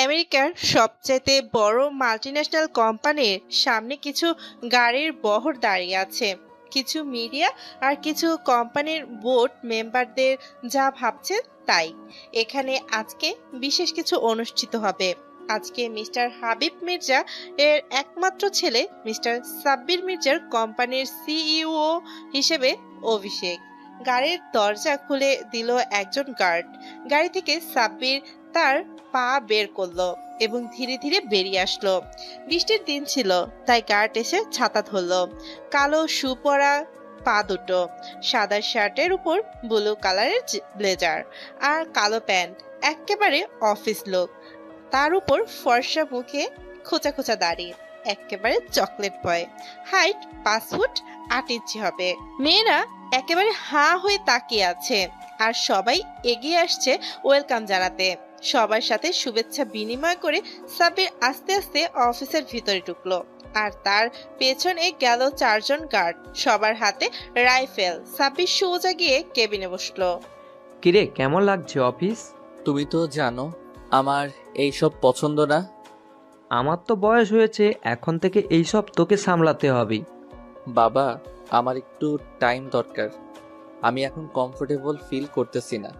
আমেরিকার সবচাইতে বড় মাল্টিন্যাশনাল কোম্পানির সামনে কিছু গাড়ির বহর দাঁড়িয়ে আছে। কিছু মিডিয়া আর কিছু কোম্পানির বোর্ড মেম্বারদের যা ভাবছে তাই। এখানে আজকে বিশেষ কিছু অনুষ্ঠিত হবে। আজকে মিস্টার হাবিব মির্জা এর একমাত্র ছেলে মিস্টার সাব্বির মির্জার কোম্পানির সিইও হিসেবে অভিষেক। গাড়ির দরজা খুলে দিল একজন গার্ড। গাড়ি থেকে সাব্বির তার পা বের করলো এবং ধীরে ধীরে বেরিয়ে আসলো। বৃষ্টির দিন ছিল, তাই গার্ড এসে ছাতা ধরলো। কালো শু পরা পা দুটো, সাদা শার্টের উপর ব্লু কালারের ব্লেজার আর কালো প্যান্ট, একেবারে অফিস লোক। তার উপর ফর্সা মুখে খোঁচা খোঁচা দাড়ি, একেবারে চকলেট বয়। হাইট 5 ফুট 8 ইঞ্চি হবে। মেয়েরা একেবারে হাঁ হয়ে তাকিয়ে আছে আর সবাই এগিয়ে আসছে ওয়েলকাম জানাতে। সবার সাথে শুভেচ্ছা বিনিময় করে সাব্বির আস্তে আস্তে অফিসের ভিতরে ঢুকলো। আর তার পেছনে গেল 4 জন গার্ড, সবার হাতে রাইফেল। সাব্বির সোজা গিয়ে কেবিনে বসলো। কিরে, কেমন লাগছে অফিস? তুমি তো জানো আমার এইসব পছন্দ না। আমার তো বয়স হয়েছে, এখন থেকে এইসব তোকে সামলাতে হবে। বাবা, আমার একটু টাইম দরকার। আমি এখন কমফোর্টেবল ফিল করতেছি না।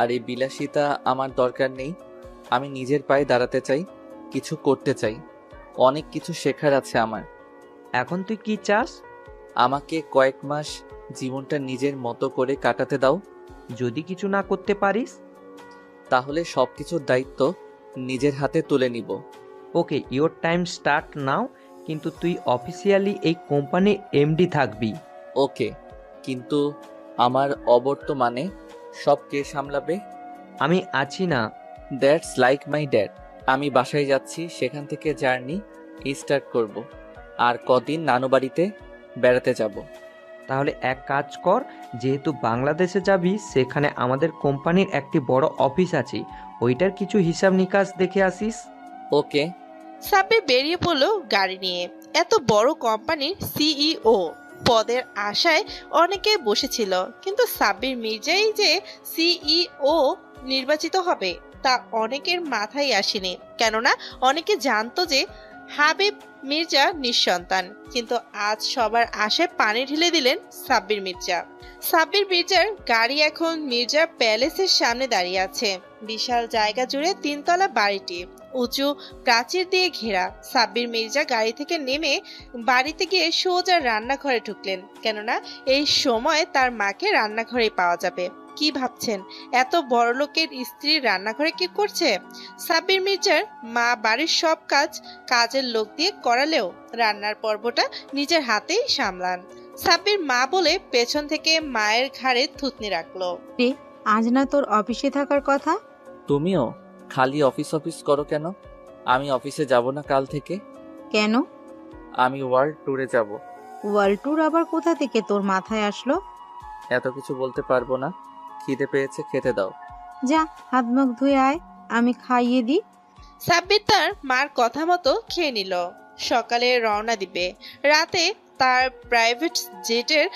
আর এই বিলাসিতা আমার দরকার নেই। আমি নিজের পায়ে দাঁড়াতে চাই, কিছু করতে চাই। অনেক কিছু শেখার আছে আমার। এখন তুই কি চাস? আমাকে কয়েক মাস জীবনটা নিজের মতো করে কাটাতে দাও। যদি কিছু না করতে পারিস? তাহলে সবকিছুর দায়িত্ব নিজের হাতে তুলে নিব। ওকে, ইওর টাইম স্টার্ট নাও। কিন্তু তুই অফিসিয়ালি এই কোম্পানির এমডি থাকবি। ওকে, কিন্তু আমার অবর্তমানে সব কে সামলাবে? আমি আছি না। That's like my dad. আমি বাসায় যাচ্ছি, সেখান থেকে জার্নি স্টার্ট করব। আর কদিন নানু বাড়িতে বেড়াতে যাব। তাহলে এক কাজ কর, যেহেতু বাংলাদেশে যাবি, সেখানে আমাদের কোম্পানির একটি বড় অফিস আছে, ওইটার কিছু হিসাব নিকাশ দেখে আসিস। ওকে। সাব্বির বেরিয়ে পড়লো গাড়ি নিয়ে। এত বড় কোম্পানির সিইও পদের আশায় অনেকে বসেছিল, কিন্তু সাব্বির মির্জাই যে সিইও নির্বাচিত হবে তা অনেকের মাথায় আসেনি। কেননা অনেকে জানতো যে হাবিব মির্জা নিঃসন্তান, কিন্তু আজ সবার আশায় পানি ঢেলে দিলেন সাব্বির মির্জা। সাব্বির মির্জার গাড়ি এখন মির্জা প্যালেসের সামনে দাঁড়িয়ে আছে। বিশাল জায়গা জুড়ে 3 তলা বাড়িটি, উঁচু প্রাচীর দিয়ে ঘেরা। সাব্বির মির্জা গাড়ি থেকে নেমে বাড়িতে গিয়ে সোজা রান্নাঘরে ঢুকলেন, কেননা এই সময় তার মাকে রান্নাঘরে পাওয়া যাবে। কি ভাবছেন, এত বড় লোকের স্ত্রী রান্নাঘরে কি করছে? সাব্বির মির্জার মা বাড়ির সব কাজের লোক দিয়ে করালেও রান্নার পর্বটা নিজের হাতেই সামলান। সাব্বির মা বলে পেছন থেকে মায়ের ঘাড়ে থুতনি রাখলো। আজ না তোর অফিসে থাকার কথা? তুমিও খালি অফিস অফিস করো কেন? আমি অফিসে যাব না কাল থেকে। কেন? আমি ওয়ার্ল্ড ট্যুরে যাব। ওয়ার্ল্ড ট্যুর আবার কোথা থেকে তোর মাথায় আসলো? এত কিছু বলতে পারবো না। খিদে পেয়েছে, খেতে দাও। যা, হাত মুখ ধুয়ে আয়, আমি খাইয়ে দিই। সাব্বির তার মার কথা মতো খেয়ে নিল। সকালে রওনা দিবে। রাতে তার প্রাইভেট জেটের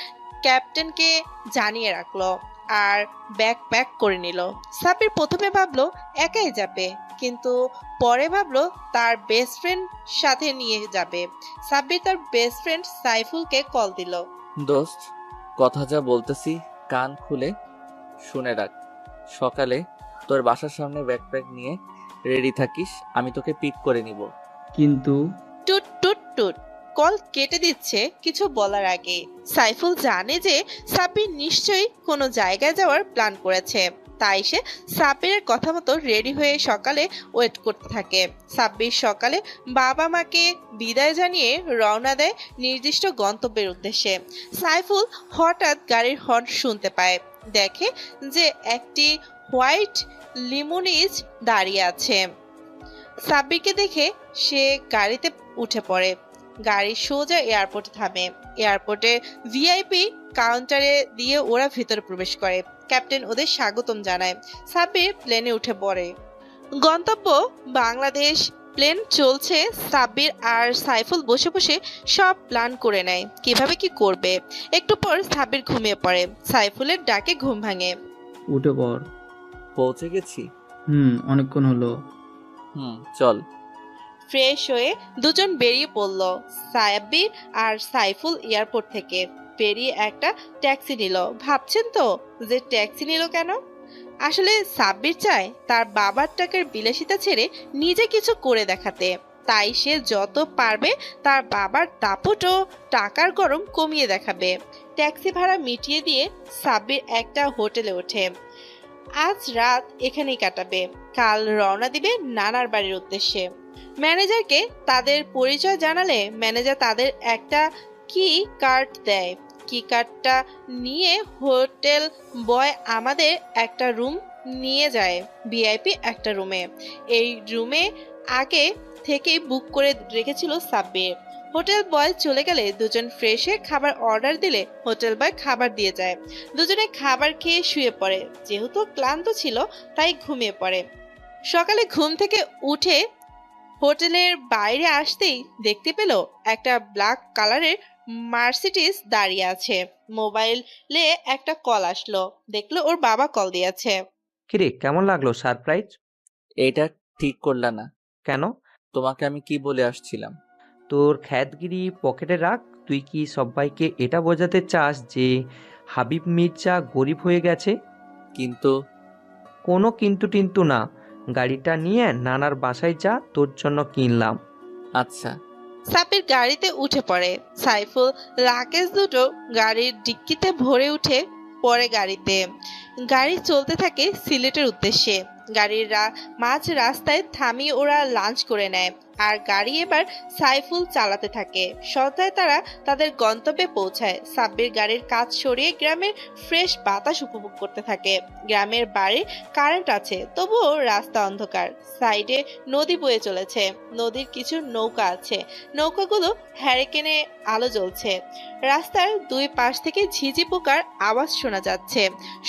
ক্যাপ্টেনকে জানিয়ে রাখলো আর ব্যাগ প্যাক করে নিল। সাব্বির প্রথমে ভাবলো একাই যাবে, কিন্তু পরে ভাবলো তার বেস্ট ফ্রেন্ড সাথে নিয়ে যাবে। সাব্বির তার বেস্ট ফ্রেন্ড সাইফুলকে কল দিল। দোস্ত, কথা যা বলতেছি কান খুলে শুনে রাখ। সকালে তোর বাসার সামনে ব্যাকপ্যাক নিয়ে রেডি থাকিস, আমি তোকে পিক করে নিব। কিন্তু টুট টুট টুট কল কেটে দিচ্ছে কিছু বলার আগে। সাইফুল জানে যে সাব্বির নিশ্চয়ই কোনো জায়গায় যাওয়ার প্ল্যান করেছে, তাই সে সাব্বিরের কথা মতো রেডি হয়ে সকালে ওয়েট করতে থাকে। সাব্বির সকালে বাবা মাকে বিদায় জানিয়ে রওনা দেয় নির্দিষ্ট গন্তব্যের উদ্দেশ্যে। সাইফুল হঠাৎ গাড়ির হর্ন শুনতে পায়। দেখে যে একটি হোয়াইট লিমুনিজ দাঁড়িয়ে আছে। সাব্বিরকে দেখে সে গাড়িতে উঠে পড়ে। গাড়ি সোজা এয়ারপোর্টে থামে। এয়ারপোর্টে ভিআইপি কাউন্টারে দিয়ে ওরা ভিতরে প্রবেশ করে। ক্যাপ্টেন ওদের স্বাগতম জানায়। সাব্বির প্লেনে উঠে পড়ে। গন্তব্য বাংলাদেশ প্লেন চলছে, সাব্বির আর সাইফুল বসে বসে সব প্ল্যান করে নেয় কিভাবে কি করবে। একটু পর সাব্বির ঘুমিয়ে পড়ে, সাইফুলের ডাকে ঘুম ভাঙে। উঠে পড়। পৌঁছে গেছি। অনেকক্ষণ হলো। চল। ফ্রেশ হয়ে দুজন বেরিয়ে পড়ল সাব্বির আর সাইফুল এয়ারপোর্ট থেকে। বেরিয়ে একটা ট্যাক্সি নিল। ভাবছেন তো যে ট্যাক্সি নিল কেন? আসলে সাব্বির চায় তার বাবার টাকার বিলাসিতা ছেড়ে নিজে কিছু করে দেখাতে। তাই সে যত পারবে তার বাবার দাপট ও টাকার গরম কমিয়ে দেখাবে। ট্যাক্সি ভাড়া মিটিয়ে দিয়ে সাব্বির একটা হোটেলে ওঠে। আজ রাত এখানেই কাটাবে, কাল রওনা দিবে নানার বাড়ির উদ্দেশ্যে। ম্যানেজারকে তাদের পরিচয় জানালে ম্যানেজার তাদের একটা কি কার্ড দেয়। কি কার্ডটা নিয়ে হোটেল বয় আমাদের একটা রুম নিয়ে যায়, ভিআইপি একটা রুমে। এই রুমে আগে থেকেই বুক করে রেখেছিল সাব্বির। হোটেল বয় চলে গেলে দুজন ফ্রেশ হয়ে খাবার অর্ডার দিলে হোটেল বয় খাবার দিয়ে যায়। দুজনে খাবার খেয়ে শুয়ে পড়ে। যেহেতু ক্লান্ত ছিল তাই ঘুমিয়ে পড়ে। সকালে ঘুম থেকে উঠে হোটেলের বাইরে আসতেই দেখতে পেল একটা ব্ল্যাক কালারের মার্সিডিজ দাঁড়িয়ে আছে। মোবাইলে একটা কল আসলো, দেখলো ওর বাবা কল দিয়েছে। কিরে, কেমন লাগলো সারপ্রাইজ? এটা ঠিক করলা না। কেন? তোমাকে আমি কি বলে আসছিলাম? তোর খ্যাতগিরি পকেটে রাখ। তুই কি সবাইকে এটা বোঝাতে চাস যে হাবিব মির্জা গরিব হয়ে গেছে? কিন্তু কোনো কিন্তু টিন্তু না। গাড়িটা নিয়ে নানার বাসায় যা, তোর জন্য কিনলাম। আচ্ছা। সাব্বির গাড়িতে উঠে পড়ে। সাইফুল লাগেজ দুটো গাড়ির ডিক্কিতে ভরে উঠে পড়ে গাড়িতে। গাড়ি চলতে থাকে সিলেটের উদ্দেশ্যে। গাড়ির মাঝ রাস্তায় থামিয়ে ওরা লাঞ্চ করে নেয়। আর গাড়ি এবার সাইফুল চালাতে থাকে। সন্ধ্যায় তারা তাদের গন্তব্যে পৌঁছায়। সাব্বির গাড়ির কাজ সরিয়ে গ্রামের ফ্রেশ বাতাস উপভোগ করতে থাকে। গ্রামের বাড়ি কারেন্ট আছে, তবুও রাস্তা অন্ধকার। সাইডে নদী বয়ে চলেছে, নদীর কিছু নৌকা আছে, নৌকাগুলো হ্যারিকেনে আলো জ্বলছে। রাস্তার দুই পাশ থেকে ঝিঝি পোকার আওয়াজ শোনা যাচ্ছে।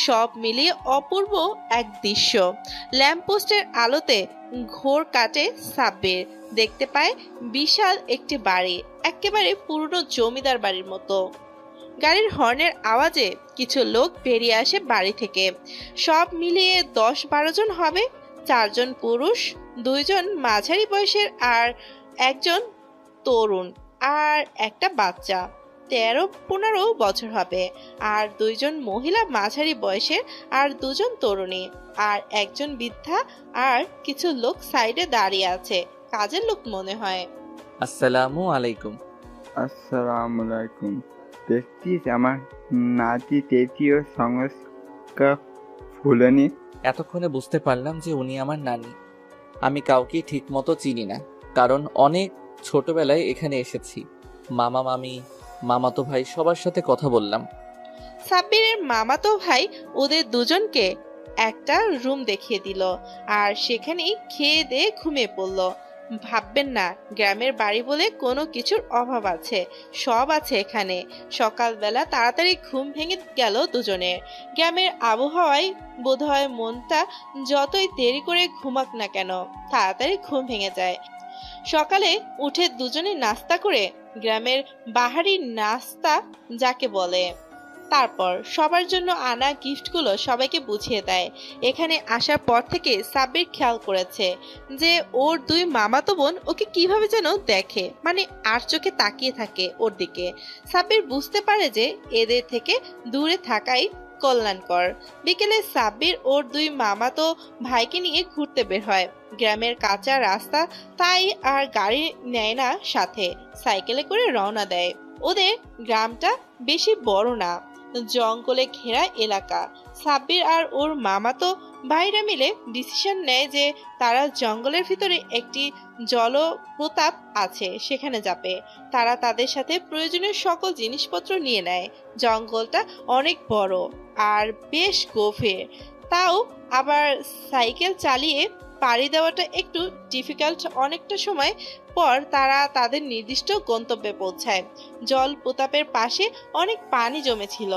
সব মিলিয়ে অপূর্ব এক দৃশ্য। ল্যাম্পপোস্টের আলোতে ঘোর কাটে সাব্বির। দেখতে পায় বিশাল একটি বাড়ি, একেবারে পুরনো জমিদার বাড়ির মতো। গাড়ির হর্নের আওয়াজে কিছু লোক বেরিয়ে আসে বাড়ি থেকে। সব মিলিয়ে 10-12 জন হবে। 4 জন পুরুষ, 2 জন মাঝারি বয়সের আর একজন তরুণ, আর একটা বাচ্চা 13-15 বছর হবে। আর 2 জন মহিলা মাঝারি বয়সের আর 2 জন তরুণী, আর একজন বৃদ্ধা। আর কিছু লোক সাইডে দাঁড়িয়ে আছে, কাজের লোক মনে হয়। আসসালামু আলাইকুম। আসসালামু আলাইকুম। দেখছিস আমার নাতি তেতীয় সংস্কার ফুলনি? এতক্ষণে বুঝতে পারলাম যে উনি আমার নানি। আমি কাউকে ঠিক মতো চিনি না, কারণ অনেক ছোটবেলায় এখানে এসেছি। মামা মামি, মামাতো ভাই সবার সাথে কথা বললাম। সাব্বিরের মামাতো ভাই ওদের দুজনকে একটা রুম দেখিয়ে দিল, আর সেখানেই খেয়ে দিয়ে ঘুমিয়ে পড়ল। ভাববেন না গ্রামের বাড়ি বলে কোনো কিছুর অভাব আছে, সব আছে এখানে। সকালবেলা তাড়াতাড়ি ঘুম ভেঙে গেল দুজনের। গ্রামের আবহাওয়ায় বোধহয় মনটা যতই দেরি করে ঘুমাক না কেন তাড়াতাড়ি ঘুম ভেঙে যায়। সকালে উঠে দুজনে নাস্তা করে, গ্রামের বাহারি নাস্তা যাকে বলে। তারপর সবার জন্য আনা গিফটগুলো সবাইকে বুঝিয়ে দেয়। এখানে আসার পর থেকে সাব্বির খেয়াল করেছে যে ওর 2 মামাতো বোন ওকে কিভাবে যেন দেখে, মানে আর চোখে তাকিয়ে থাকে ওর দিকে। সাব্বির বুঝতে পারে যে এদের থেকে দূরে থাকাই কল্যাণকর। বিকেলে সাব্বির ওর 2 মামাতো ভাইকে নিয়ে ঘুরতে বের হয়। গ্রামের কাঁচা রাস্তা, তাই আর গাড়ি নেয় না সাথে, সাইকেলে করে রওনা দেয়। ওদের গ্রামটা বেশি বড় না, জঙ্গলে ঘেরা এলাকা। সাব্বির আর ওর মামাতো ভাইরা মিলে ডিসিশন নেয় যে তারা জঙ্গলের ভিতরে একটি জলপ্রপাত আছে সেখানে যাবে। তারা তাদের সাথে প্রয়োজনীয় সকল জিনিসপত্র নিয়ে নেয়। জঙ্গলটা অনেক বড় আর বেশ গভীর, তাও আবার সাইকেল চালিয়ে পাড়ি দেওয়াটা একটু ডিফিকাল্ট। অনেকটা সময় পর তারা তাদের নির্দিষ্ট গন্তব্যে পৌঁছায়। জলপ্রপাতের পাশে অনেক পানি জমেছিল।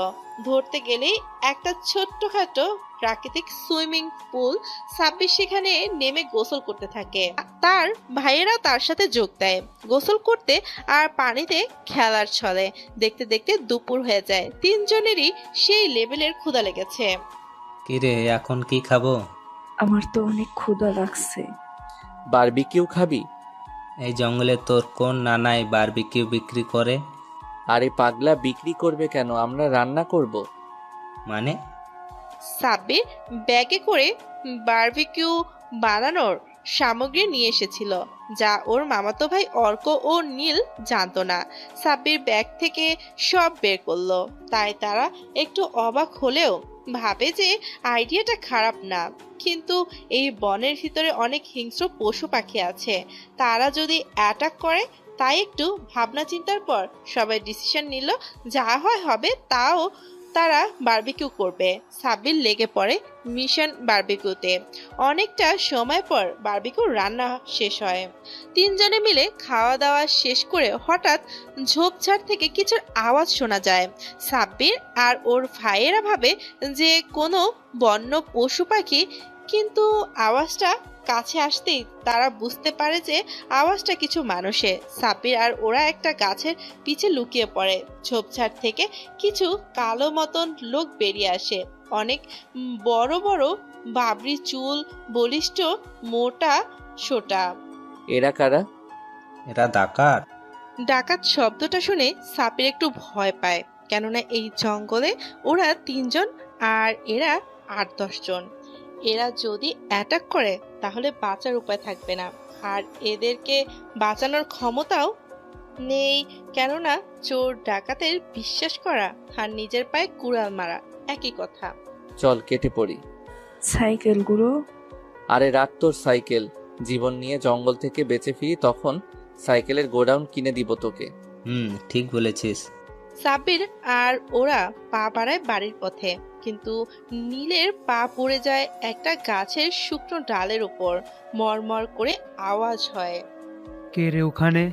ধরতে গেলেই একটা ছোট্টখাটো প্রাকৃতিক সুইমিং পুল। সাব্বির সেখানে নেমে গোসল করতে থাকে। তার ভাইয়েরা তার সাথে যোগ দেয় গোসল করতে আর পানিতে খেলার ছলে। দেখতে দেখতে দুপুর হয়ে যায়। তিনজনেরই সেই লেভেলের ক্ষুধা লেগেছে। কিরে এখন কি খাবো? আমার তো অনেক ক্ষুধা লাগছে। বারবিকিউ খাবি? এই জঙ্গলে তোর কোন নানাই বারবিকিউ বিক্রি করে? আরে পাগলা, বিক্রি করবে কেন, আমরা রান্না করব। মানে? সাব্বির ব্যাগে করে বারবিকিউ বানানোর সামগ্রী নিয়ে এসেছিল, যা ওর মামাতো ভাই অর্ক ও নীল জানতো না। সাব্বির ব্যাগ থেকে সব বের করলো। তাই তারা একটু অবাক হলেও ভাবে যে আইডিয়াটা খারাপ না। কিন্তু এই বনের ভিতরে অনেক হিংস্র পশু পাখি আছে, তারা যদি অ্যাটাক করে। তাই একটু ভাবনা চিন্তার পর সবাই ডিসিশন নিল যা হয় হবে, তাও তারা বারবিকিউ করবে। সাব্বির লেগে পড়ে মিশন বারবিকিউতে। অনেকটা সময় পর বারবিকিউ রান্না শেষ হয়। তিনজনে মিলে খাওয়া দাওয়া শেষ করে হঠাৎ ঝোপঝাড় থেকে কিছু আওয়াজ শোনা যায়। সাব্বির আর ওর ভাইয়েরা ভাবে যে কোনো বন্য পশু পাখি, কিন্তু আওয়াজটা কাছে আসতেই তারা বুঝতে পারে যে আওয়াজটা কিছু মানুষের। সাব্বির আর ওরা একটা গাছের পিছে লুকিয়ে পড়ে। ঝোপঝাড় থেকে কিছু কালো মতন লোক বেরিয়ে আসে। অনেক বড় বড় বাবরি চুল, বলিষ্ঠ, মোটা সোটা। এরা কারা? এরা ডাকাত। ডাকাত শব্দটা শুনে সাব্বির একটু ভয় পায়, কেননা এই জঙ্গলে ওরা তিনজন আর এরা 8-10 জন। এরা যদি অ্যাটাক করে তাহলে বাঁচার উপায় থাকবে না, আর এদেরকে বাঁচানোর ক্ষমতাও নেই, কেননা চোর ডাকাতের বিশ্বাস করা আর নিজের পায়ে কুড়াল মারা একই কথা। চল কেটে পড়ি। সাইকেলগুলো? আরে রাখ তোর সাইকেল, জীবন নিয়ে জঙ্গল থেকে বেঁচে ফিরি তখন সাইকেলের গোডাউন কিনে দিব তোকে। ঠিক বলেছিস। সাব্বির আর ওরা পা বাড়ায় বাড়ির পথে, কিন্তু নীলের পা পড়ে যায় একটা গাছের শুকনো ডালের উপর। মরমর করে আওয়াজ হয়। কে রে ওখানে?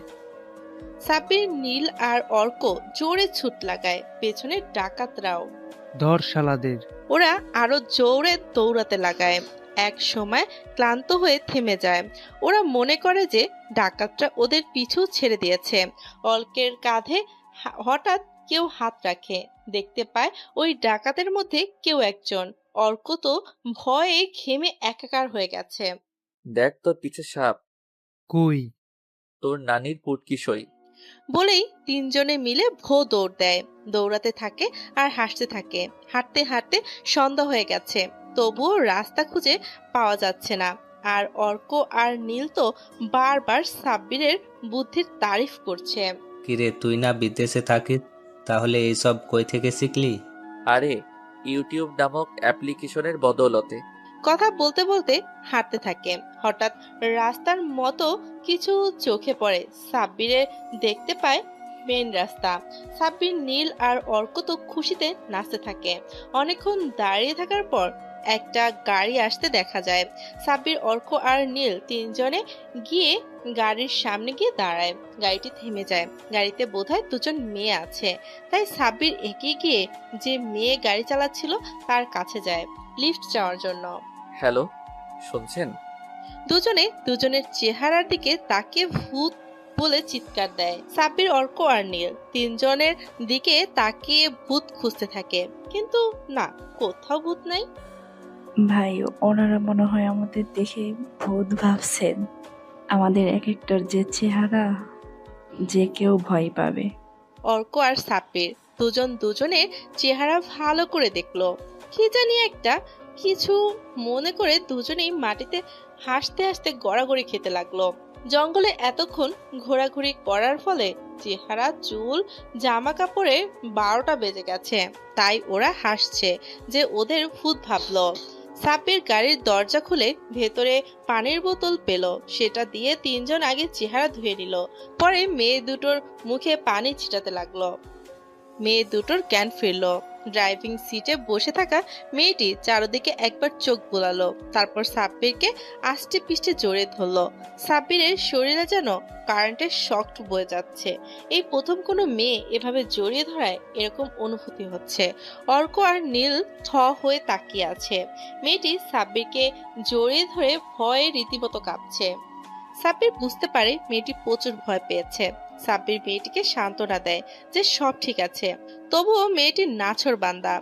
সাব্বির, নীল আর অর্ক জোরে ছুট লাগায়, পেছনে ডাকাতরাও। ধর শালাদের। ওরা আরো জোরে দৌড়াতে লাগায়। এক সময় ক্লান্ত হয়ে থেমে যায়। ওরা মনে করে যে ডাকাতরা ওদের পিছু ছেড়ে দিয়েছে। অর্কের কাঁধে হঠাৎ কেউ হাত রাখে। দেখতে পায় ওই ডাকাতের মধ্যে কেউ একজন। অর্ক তো ভয়ে ঘেমে একাকার হয়ে গেছে। দেখ তোর পিছে সাপ। কই? তোর নানির পুটকি সই। বলেই তিনজনে মিলে দৌড় দেয়। দৌড়াতে থাকে আর হাসতে থাকে। হাঁটতে হাঁটতে সন্ধ্যা হয়ে গেছে, তবুও রাস্তা খুঁজে পাওয়া যাচ্ছে না। আর অর্ক আর নীল তো বারবার সাব্বিরের বুদ্ধির তারিফ করছে। কিরে তুই না বিদেশে থাকিস, তাহলে এইসব কই থেকে শিখলি? আরে ইউটিউব নামক অ্যাপ্লিকেশনের বদৌলতে। কথা বলতে বলতে হাঁটতে থাকে। হঠাৎ রাস্তার মতো কিছু চোখে পড়ে। সাব্বিরের দেখতে পায় মেন রাস্তা। সাব্বির, নীল আর অর্ক তো খুশিতে নাচতে থাকে। অনেকক্ষণ দাঁড়িয়ে থাকার পর একটা গাড়ি আসতে দেখা যায়। সাব্বির, অর্ক আর নীল তিনজনে গিয়ে গাড়ির সামনে গিয়ে দাঁড়ায়। গাড়িটি থেমে যায়। গাড়িতে বোধহয় দুজন মেয়ে আছে। তাই সাব্বির এগিয়ে গিয়ে যে মেয়ে গাড়ি চালাচ্ছিল তার কাছে যায় লিফট চাওয়ার জন্য। হ্যালো, শুনছেন? দুজনে দুজনের চেহারার দিকে তাকিয়ে ভূত বলে চিৎকার দেয়। সাব্বির, অর্ক আর নীল তিনজনের দিকে তাকিয়ে ভূত খুঁজতে থাকে, কিন্তু না, কোথাও ভূত নাই। ভাই, ওনারা মনে হয় আমাদের দেখে ভূত ভাবছেন। আমাদের এক একটার যে চেহারা, যে কেউ ভয় পাবে। অর্ক আর সাব্বির দুজন দুজনের চেহারা ভালো করে দেখলো। কি জানি একটা কিছু মনে করে দুজনেই মাটিতে হাসতে হাসতে গড়াগড়ি খেতে লাগলো। জঙ্গলে এতক্ষণ ঘোরাঘুরি করার ফলে চেহারা, চুল, জামা কাপড়ে 12টা বেজে গেছে। তাই ওরা হাসছে যে ওদের ভূত ভাবলো। সাব্বির গাড়ির দরজা খুলে ভেতরে পানির বোতল পেল। সেটা দিয়ে তিনজন আগে চেহারা ধুয়ে নিল। পরে মেয়ে দুটোর মুখে পানি ছিটাতে লাগলো। মেয়ে দুটোর জ্ঞান ফিরল। ড্রাইভিং সিটে বসে থাকা মেয়েটি চারদিকে একবার চোখ বোলালো, তারপর সাব্বিরকে আষ্টে পিষ্টে জড়িয়ে ধরলো। সাব্বিরের শরীরে যেন কারেন্টের শক বয়ে যাচ্ছে। এই প্রথম কোনো মেয়ে এভাবে জড়িয়ে ধরায় এরকম অনুভূতি হচ্ছে। অর্ক আর নীল থ হয়ে তাকিয়ে আছে। মেয়েটি সাব্বিরকে জড়িয়ে ধরে ভয়ে রীতিমতো কাঁপছে। সাব্বির বুঝতে পারে মেয়েটি প্রচুর ভয় পেয়েছে। সাব্বির মেয়েটিকে সান্ত্বনা দেয় যে সব ঠিক আছে, তবুও মেয়েটি নাছোড়বান্দা,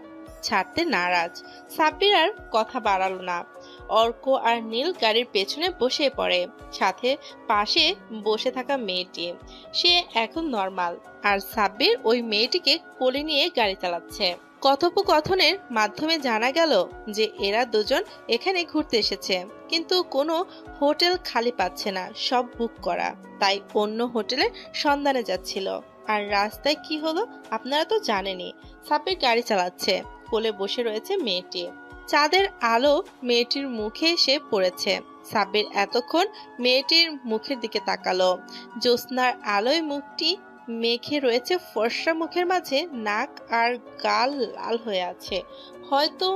ছাড়তে নারাজ। সাব্বির আর কথা বাড়ালো না। অর্ক আর নীল গাড়ির পেছনে বসে পড়ে, সাথে পাশে বসে থাকা মেয়েটি। সে এখন নর্মাল, আর সাব্বির ওই মেয়েটিকে কোলে নিয়ে গাড়ি চালাচ্ছে। কথোপকথনের মাধ্যমে জানা গেল যে এরা দুজন এখানে ঘুরতে এসেছে, কিন্তু কোনো হোটেল খালি পাচ্ছে না, সব বুক করা, তাই অন্য হোটেলের সন্ধানে যাচ্ছিল। আর রাস্তায় কি হলো আপনারা তো জানেনই। সাব্বির গাড়ি চালাচ্ছে, কোলে বসে রয়েছে মেয়েটি। চাঁদের আলো মেয়েটির মুখে এসে পড়েছে। সাব্বির এতক্ষণ মেয়েটির মুখের দিকে তাকালো। জ্যোৎস্নার আলোয় মুখটি মেঘে রয়েছে, ফর্সা মুখের মাঝে নাক আর গাল লাল হয়ে আছে, হয়তো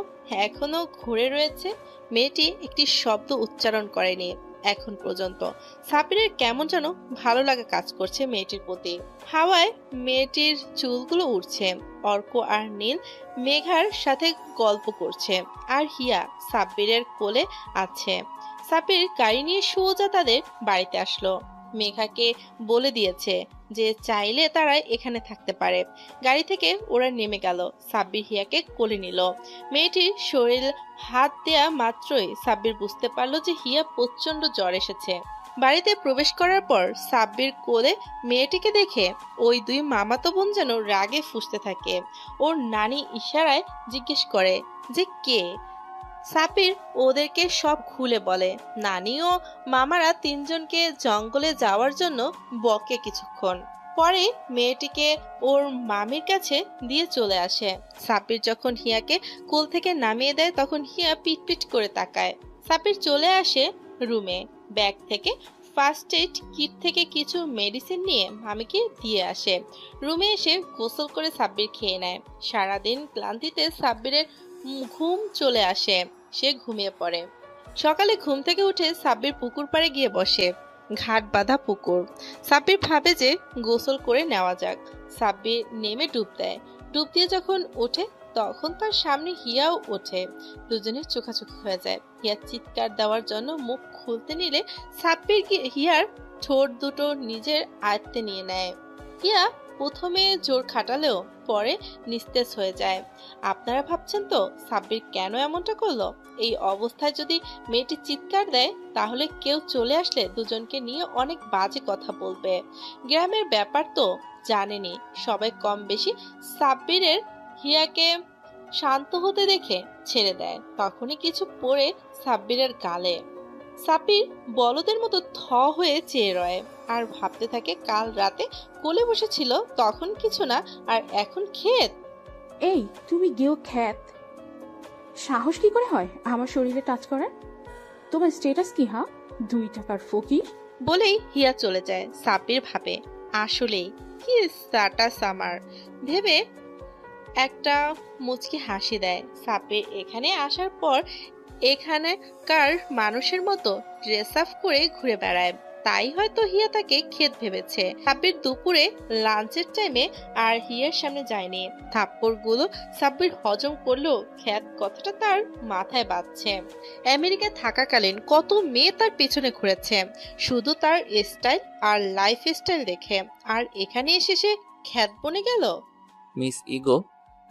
এখনো ঘুরে রয়েছে। মেয়েটি একটি শব্দ উচ্চারণ করেনি এখন পর্যন্ত। সাব্বিরের কেমন যেন ভালো লাগা কাজ করছে মেয়েটির প্রতি। হাওয়ায় মেয়েটির চুলগুলো উড়ছে। অর্ক আর নীল মেঘার সাথে গল্প করছে, আর হিয়া সাব্বিরের কোলে আছে। সাব্বির গাড়ি নিয়ে সোজা তাদের বাড়িতে আসলো। মেঘাকে বলে দিয়েছে যে চাইলে তারা এখানে থাকতে পারে। গাড়ি থেকে ওরা নেমে গেল। সাব্বির হিয়াকে কোলে নিল। মেয়েটির শরীর হাত দেয়া মাত্রই সাব্বির বুঝতে পারলো যে হিয়া প্রচন্ড জ্বর এসেছে। বাড়িতে প্রবেশ করার পর সাব্বির কোলে মেয়েটিকে দেখে ওই দুই মামাতো বোন যেন রাগে ফুঁসতে থাকে। ওর নানি ইশারায় জিজ্ঞেস করে যে কে। সাব্বির ওদেরকে সব খুলে বলে। নানি ও মামারা তিনজনকে জঙ্গলে যাওয়ার জন্য বকে কিছুক্ষণ পরে মেয়েটিকে ওর মামির কাছে দিয়ে চলে আসে। সাব্বির যখন হিয়াকে কোল থেকে নামিয়ে দেয় তখন হিয়া পিটপিট করে তাকায়। সাব্বির চলে আসে রুমে, ব্যাগ থেকে ফার্স্ট এইড কিট থেকে কিছু মেডিসিন নিয়ে মামিকে দিয়ে আসে। রুমে এসে গোসল করে সাব্বির খেয়ে নেয়। সারাদিন ক্লান্তিতে সাব্বিরের ঘুম চলে আসে, সে ঘুমিয়ে পড়ে। সকালে ঘুম থেকে উঠে সাব্বির পুকুর পাড়ে গিয়ে বসে। ঘাট বাঁধা পুকুর। সাব্বির ভাবে যে গোসল করে নেওয়া যাক। সাব্বির নেমে ডুব দেয়। ডুব দিয়ে যখন ওঠে তখন তার সামনে হিয়াও ওঠে। দুজনের চোখাচোখি হয়ে যায়। হিয়া চিৎকার দেওয়ার জন্য মুখ খুলতে নিলে সাব্বির হিয়ার ঠোঁট দুটো নিজের আয়ত্তে নিয়ে নেয়। হিয়া প্রথমে জোর খাটালেও পরে নিস্তেজ হয়ে যায়। আপনারা ভাবছেন তো সাব্বির কেন এমনটা করলো? এই অবস্থায় যদি মেয়েটি চিৎকার দেয় তাহলে কেউ চলে আসলে দুজনকে নিয়ে অনেক বাজে কথা বলবে। গ্রামের ব্যাপার তো জানেনি, সবাই কম বেশি সাব্বিরের হিয়াকে শান্ত হতে দেখে ছেড়ে দেয়। তখনই কিছু পড়ে সাব্বিরের গালে। সাব্বির বলদের মতো থ হয়ে চেয়ে রয় আর ভাবতে থাকে কাল রাতে কোলে বসেছিল তখন কিছু না, আর এখন ক্ষেত। এই তুমি গেও খ্যাত, সাহস কি করে হয় আমার শরীরে টাচ করার? তোমার স্ট্যাটাস কি? 2 টাকার ফকির। বলেই হিয়া চলে যায়। সাব্বির ভাবে আসলেই কি স্ট্যাটাস আমার, ভেবে একটা মুচকি হাসি দেয়। সাব্বির এখানে আসার পর এখানকার মানুষের মতো ড্রেস আপ করে ঘুরে বেড়ায়, তাই হয়তো হিয়া তাকে ক্ষেত ভেবেছে। সাব্বির দুপুরে লাঞ্চের টাইমে আর হিয়ার সামনে যায়নি। থাপ্পড়গুলো সাব্বির হজম করলেও ক্ষেত কথাটা তার মাথায় বাজছে। আমেরিকায় থাকাকালীন কত মেয়ে তার পেছনে ঘুরেছে শুধু তার স্টাইল আর লাইফ স্টাইল দেখে, আর এখানে এসে সে ক্ষেত বনে গেল। মিস ইগো,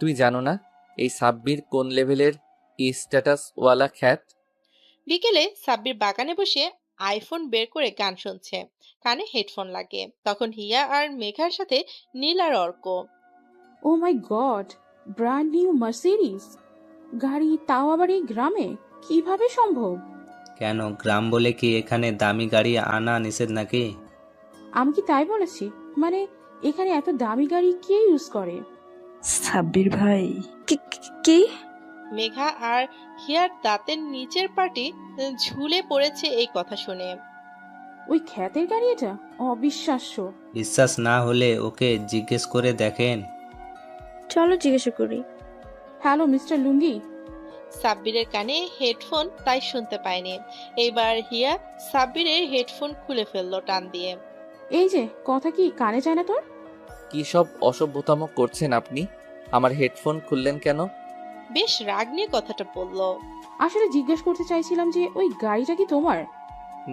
তুমি জানো না এই সাব্বির কোন লেভেলের স্ট্যাটাস ওয়ালা খ্যাত? বিকেলে সাব্বির বাগানে বসে আইফোন বের করে গান শুনছে, কানে হেডফোন লাগে। তখন হিয়া আর মেঘার সাথে নীল আর অর্ক। ও মাই গড, ব্র্যান্ড নিউ মার্সিডিজ গাড়ি, তাও আবার এই গ্রামে, কিভাবে সম্ভব? কেন, গ্রাম বলে কি এখানে দামি গাড়ি আনা নিষেধ নাকি? আমি কি তাই বলেছি? মানে এখানে এত দামি গাড়ি কে ইউজ করে? সাব্বির ভাই। কি? মেঘা আর হিয়ার দাঁতের নিচের পাটি ঝুলে পড়েছে এই কথা শুনে। ওই খ্যাতের গাড়ি এটা? অবিশ্বাস্য। বিশ্বাস না হলে ওকে জিজ্ঞেস করে দেখেন। চলো জিজ্ঞেস করি। হ্যালো মিস্টার লুঙ্গি। সাব্বিরের কানে হেডফোন, তাই শুনতে পায়নি। এবার হিয়া সাব্বিরের হেডফোন খুলে ফেললো টান দিয়ে। এই যে কথা কি কানে যায় না তোর? কি সব অসভ্যতাম করছেন আপনি? আমার হেডফোন খুললেন কেন? বেশ রাগ নিয়ে কথাটা বলল। আসলে জিজ্ঞেস করতে চাইছিলাম যে ওই গাড়িটা কি তোমার?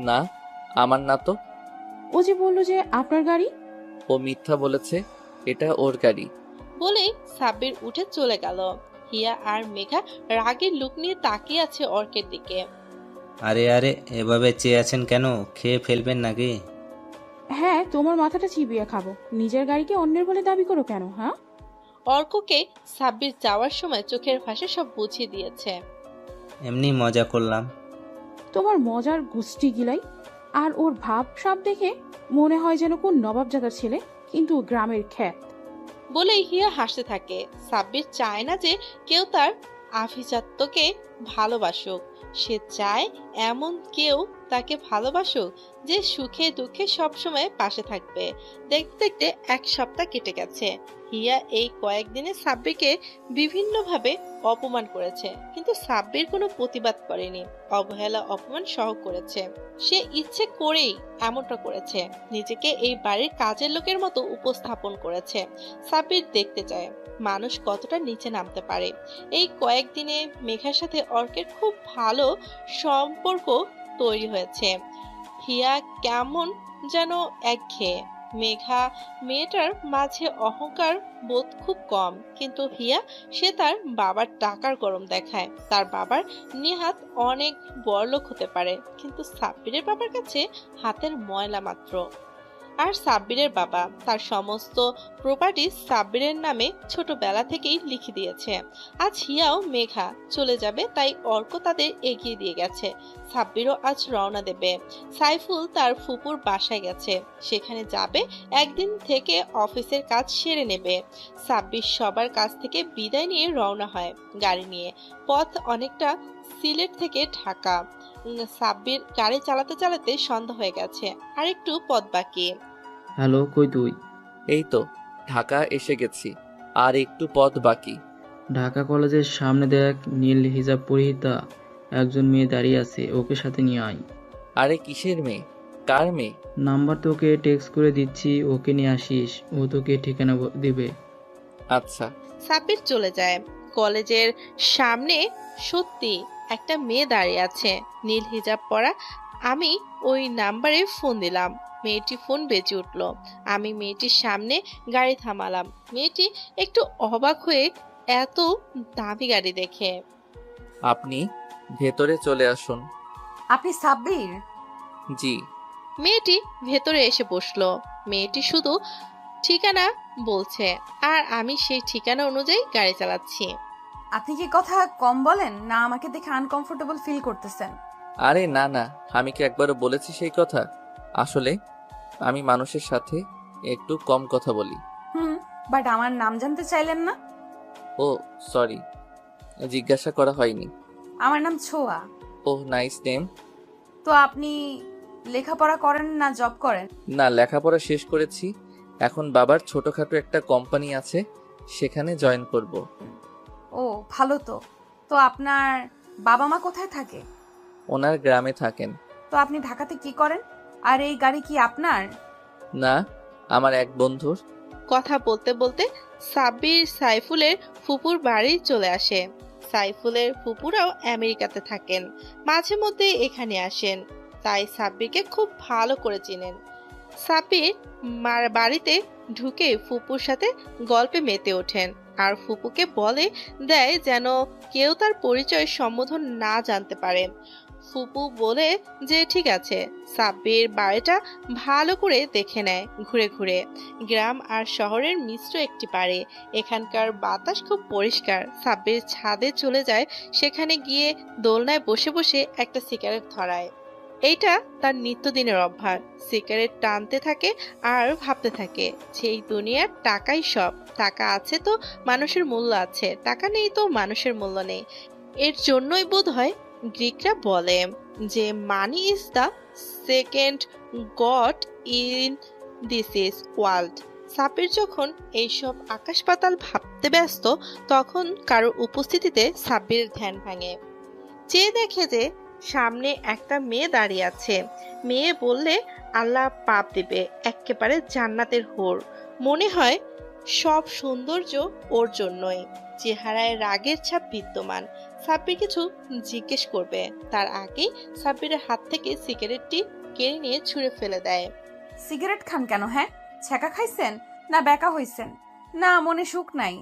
না, আমার না তো। ও যে বললো যে আপনার গাড়ি। ও মিথ্যা বলেছে, এটা ওর গাড়ি। বলেই সাব্বির উঠে চলে গেল। হিয়া আর মেঘা রাগের লুক নিয়ে তাকিয়ে আছে অর্কের দিকে। আরে আরে, এভাবে চেয়ে আছেন কেন? খেয়ে ফেলবেন নাকি? হ্যাঁ, তোমার মাথাটা চিবিয়ে খাবো। নিজের গাড়িকে অন্যের বলে দাবি করো কেন? হ্যাঁ, অর্ককে সাব্বির যাওয়ার সময় চোখের ভাষায় সব বুঝিয়ে দিয়েছে। এমনি মজা করলাম। তোমার মজার গোষ্ঠী গিলাই। আর ওর ভাব সাব দেখে মনে হয় যেন কোন নবাবজাদার ছেলে, কিন্তু গ্রামের খ্যাত। বলেই হিয়া হাসতে থাকে। সাব্বির চায় না যে কেউ তার আভিজাত্যকে ভালোবাসুক। সে চায় এমন কেউ তাকে ভালোবাসুক যে সুখে দুঃখে সবসময় পাশে থাকবে। দেখতে দেখতে এক সপ্তাহ কেটে গেছে। হিয়া এই কয়েকদিনে সাব্বিরকে বিভিন্নভাবে অপমান করেছে, কিন্তু সাব্বির কোনো প্রতিবাদ করেনি। অবহেলা অপমান সহ করেছে। সে ইচ্ছে করেই এমনটা করেছে। নিজেকে এই বাড়ির কাজের লোকের মতো উপস্থাপন করেছে। সাব্বির দেখতে চায় মানুষ কতটা নিচে নামতে পারে। এই কয়েকদিনে মেঘার সাথে অর্কের খুব ভালো সম্পর্ক তৈরি হয়েছে। হিয়া কেমন যেন একঘেয়ে। মেঘা মেয়েটার মাঝে অহংকার বোধ খুব কম, কিন্তু হিয়া সে তার বাবার টাকার গরম দেখায়। তার বাবার নেহাত অনেক বড়লোক হতে পারে, কিন্তু সাব্বিরের বাবার কাছে হাতের ময়লা মাত্র। আর সাব্বিরের বাবা তার সমস্ত প্রপার্টি সাব্বিরের নামে ছোটবেলা থেকেই লিখে দিয়েছে। আজ হিয়াও মেঘা চলে যাবে, তাই অর্ক তাদের এগিয়ে দিয়ে গেছে। সাব্বিরও আজ রওনা দেবে। সাইফুল তার ফুপুর বাসায় গেছে, সেখানে যাবে। একদিন থেকে অফিসের কাজ সেরে নেবে। সাব্বির সবার কাছ থেকে বিদায় নিয়ে রওনা হয় গাড়ি নিয়ে। পথ অনেকটা সিলেট থেকে ঢাকা। সাব্বির গাড়ি চালাতে চালাতে সন্ধ্যা হয়ে গেছে, আর একটু পথ বাকি। হ্যালো, কই তুই? এই তো ঢাকা এসে গেছি, আর একটু পথ বাকি। ঢাকা কলেজের সামনে দেখ, নীল হিজাব পরিহিতা একজন মেয়ে দাঁড়িয়ে আছে, ওকে সাথে নিয়ে আয়। আরে কিসের মেয়ে? কার মেয়ে? নাম্বার তোকে টেক্সট করে দিচ্ছি, ওকে নিয়ে আসিস, ও তোকে ঠিকানা দিবে। আচ্ছা। সাব্বির চলে যায়। কলেজের সামনে সত্যি একটা মেয়ে দাঁড়িয়ে আছে, নীল হিজাব পরা। আমি ওই নাম্বারে ফোন দিলাম। মেয়েটি ফোন বেজে উঠল। আমি মেয়েটির সামনে গাড়ি থামালাম। মেয়েটি একটু অবাক হয়ে এত দামি গাড়ি দেখে। আপনি ভেতরে চলে আসুন। আপনি সাব্বির? জি। মেয়েটি ভেতরে এসে বসলো। মেয়েটি শুধু ঠিকানা বলছে, আর আমি সেই ঠিকানা অনুযায়ী গাড়ি চালাচ্ছি। আপনি কি কথা কম বলেন, না আমাকে দেখে আনকমফোর্টেবল ফিল করতেছেন? আরে না না, আমি কি একবারও বলেছি সেই কথা? আসলে আমি মানুষের সাথে একটু কম কথা বলি। বাট আমার নাম জানতে চাইলেন না? ও সরি, জিজ্ঞাসা করা হয়নি। আমার নাম ছোয়া। ওহ নাইস নেম। তো আপনি লেখাপড়া করেন না জব করেন? না, লেখাপড়া শেষ করেছি। এখন বাবার ছোটখাটো একটা কোম্পানি আছে, সেখানে জয়েন করব। ও ভালো তো। তো আপনার বাবা মা কোথায় থাকে? ওনার গ্রামে থাকেন। তো আপনি ঢাকাতে কি করেন? আর এই গাড়ি কি আপনার? না, আমার এক বন্ধুর। কথা বলতে বলতে সাব্বির সাইফুলের ফুপুর বাড়ি চলে আসে। সাইফুলের ফুপুরাও আমেরিকাতে থাকেন, মাঝে মধ্যে এখানে আসেন, তাই সাব্বিরকে খুব ভালো করে চিনেন। সাব্বির মার বাড়িতে ঢুকে ফুপুর সাথে গল্পে মেতে ওঠেন, আর ফুপুকে বলে দেয় যেন কেউ তার পরিচয় সম্বোধন না জানতে পারে। ফুপু বলে যে ঠিক আছে। সাব্বির বাড়িটা ভালো করে দেখে নেয় ঘুরে ঘুরে। গ্রাম আর শহরের মিশ্র একটি বাড়ি। এখানকার বাতাস খুব পরিষ্কার। সাব্বির ছাদে চলে যায়, সেখানে গিয়ে দোলনায় বসে বসে একটা সিগারেট ধরায়। এইটা তার নিত্যদিনের অভ্যাস। সিগারেট টানতে থাকে আর ভাবতে থাকে সেই দুনিয়ার টাকাই সব। টাকা আছে তো মানুষের মূল্য আছে, টাকা নেই তো মানুষের মূল্য নেই। এর জন্যই বোধ হয় গ্রিকরা বলে যে money is the second god in this is world. Sabbir যখন এইসব আকাশ পাতাল ভাবতে ব্যস্ত তখন কারোর উপস্থিতিতে সাব্বিরের ধ্যান ভাঙে। চেয়ে দেখে যে সামনে একটা মেয়ে দাঁড়িয়ে আছে। মেয়ে বললে আল্লাহ পাপ দিবে, একেবারে জান্নাতের হোর। মনে হয় সব সৌন্দর্য ওর জন্যই। চেহারায় রাগের ছাপ বিদ্যমান। সাব্বির কিছু জিজ্ঞেস করবে তার আগেই সাব্বিরের হাত থেকে সিগারেটটি কেড়ে নিয়ে ছুঁড়ে ফেলে দেয়। সিগারেট খান কেন? হ্যাঁ, ছ্যাঁকা খাইছেন না ব্যাকা হইছেন না মনে সুখ নাই?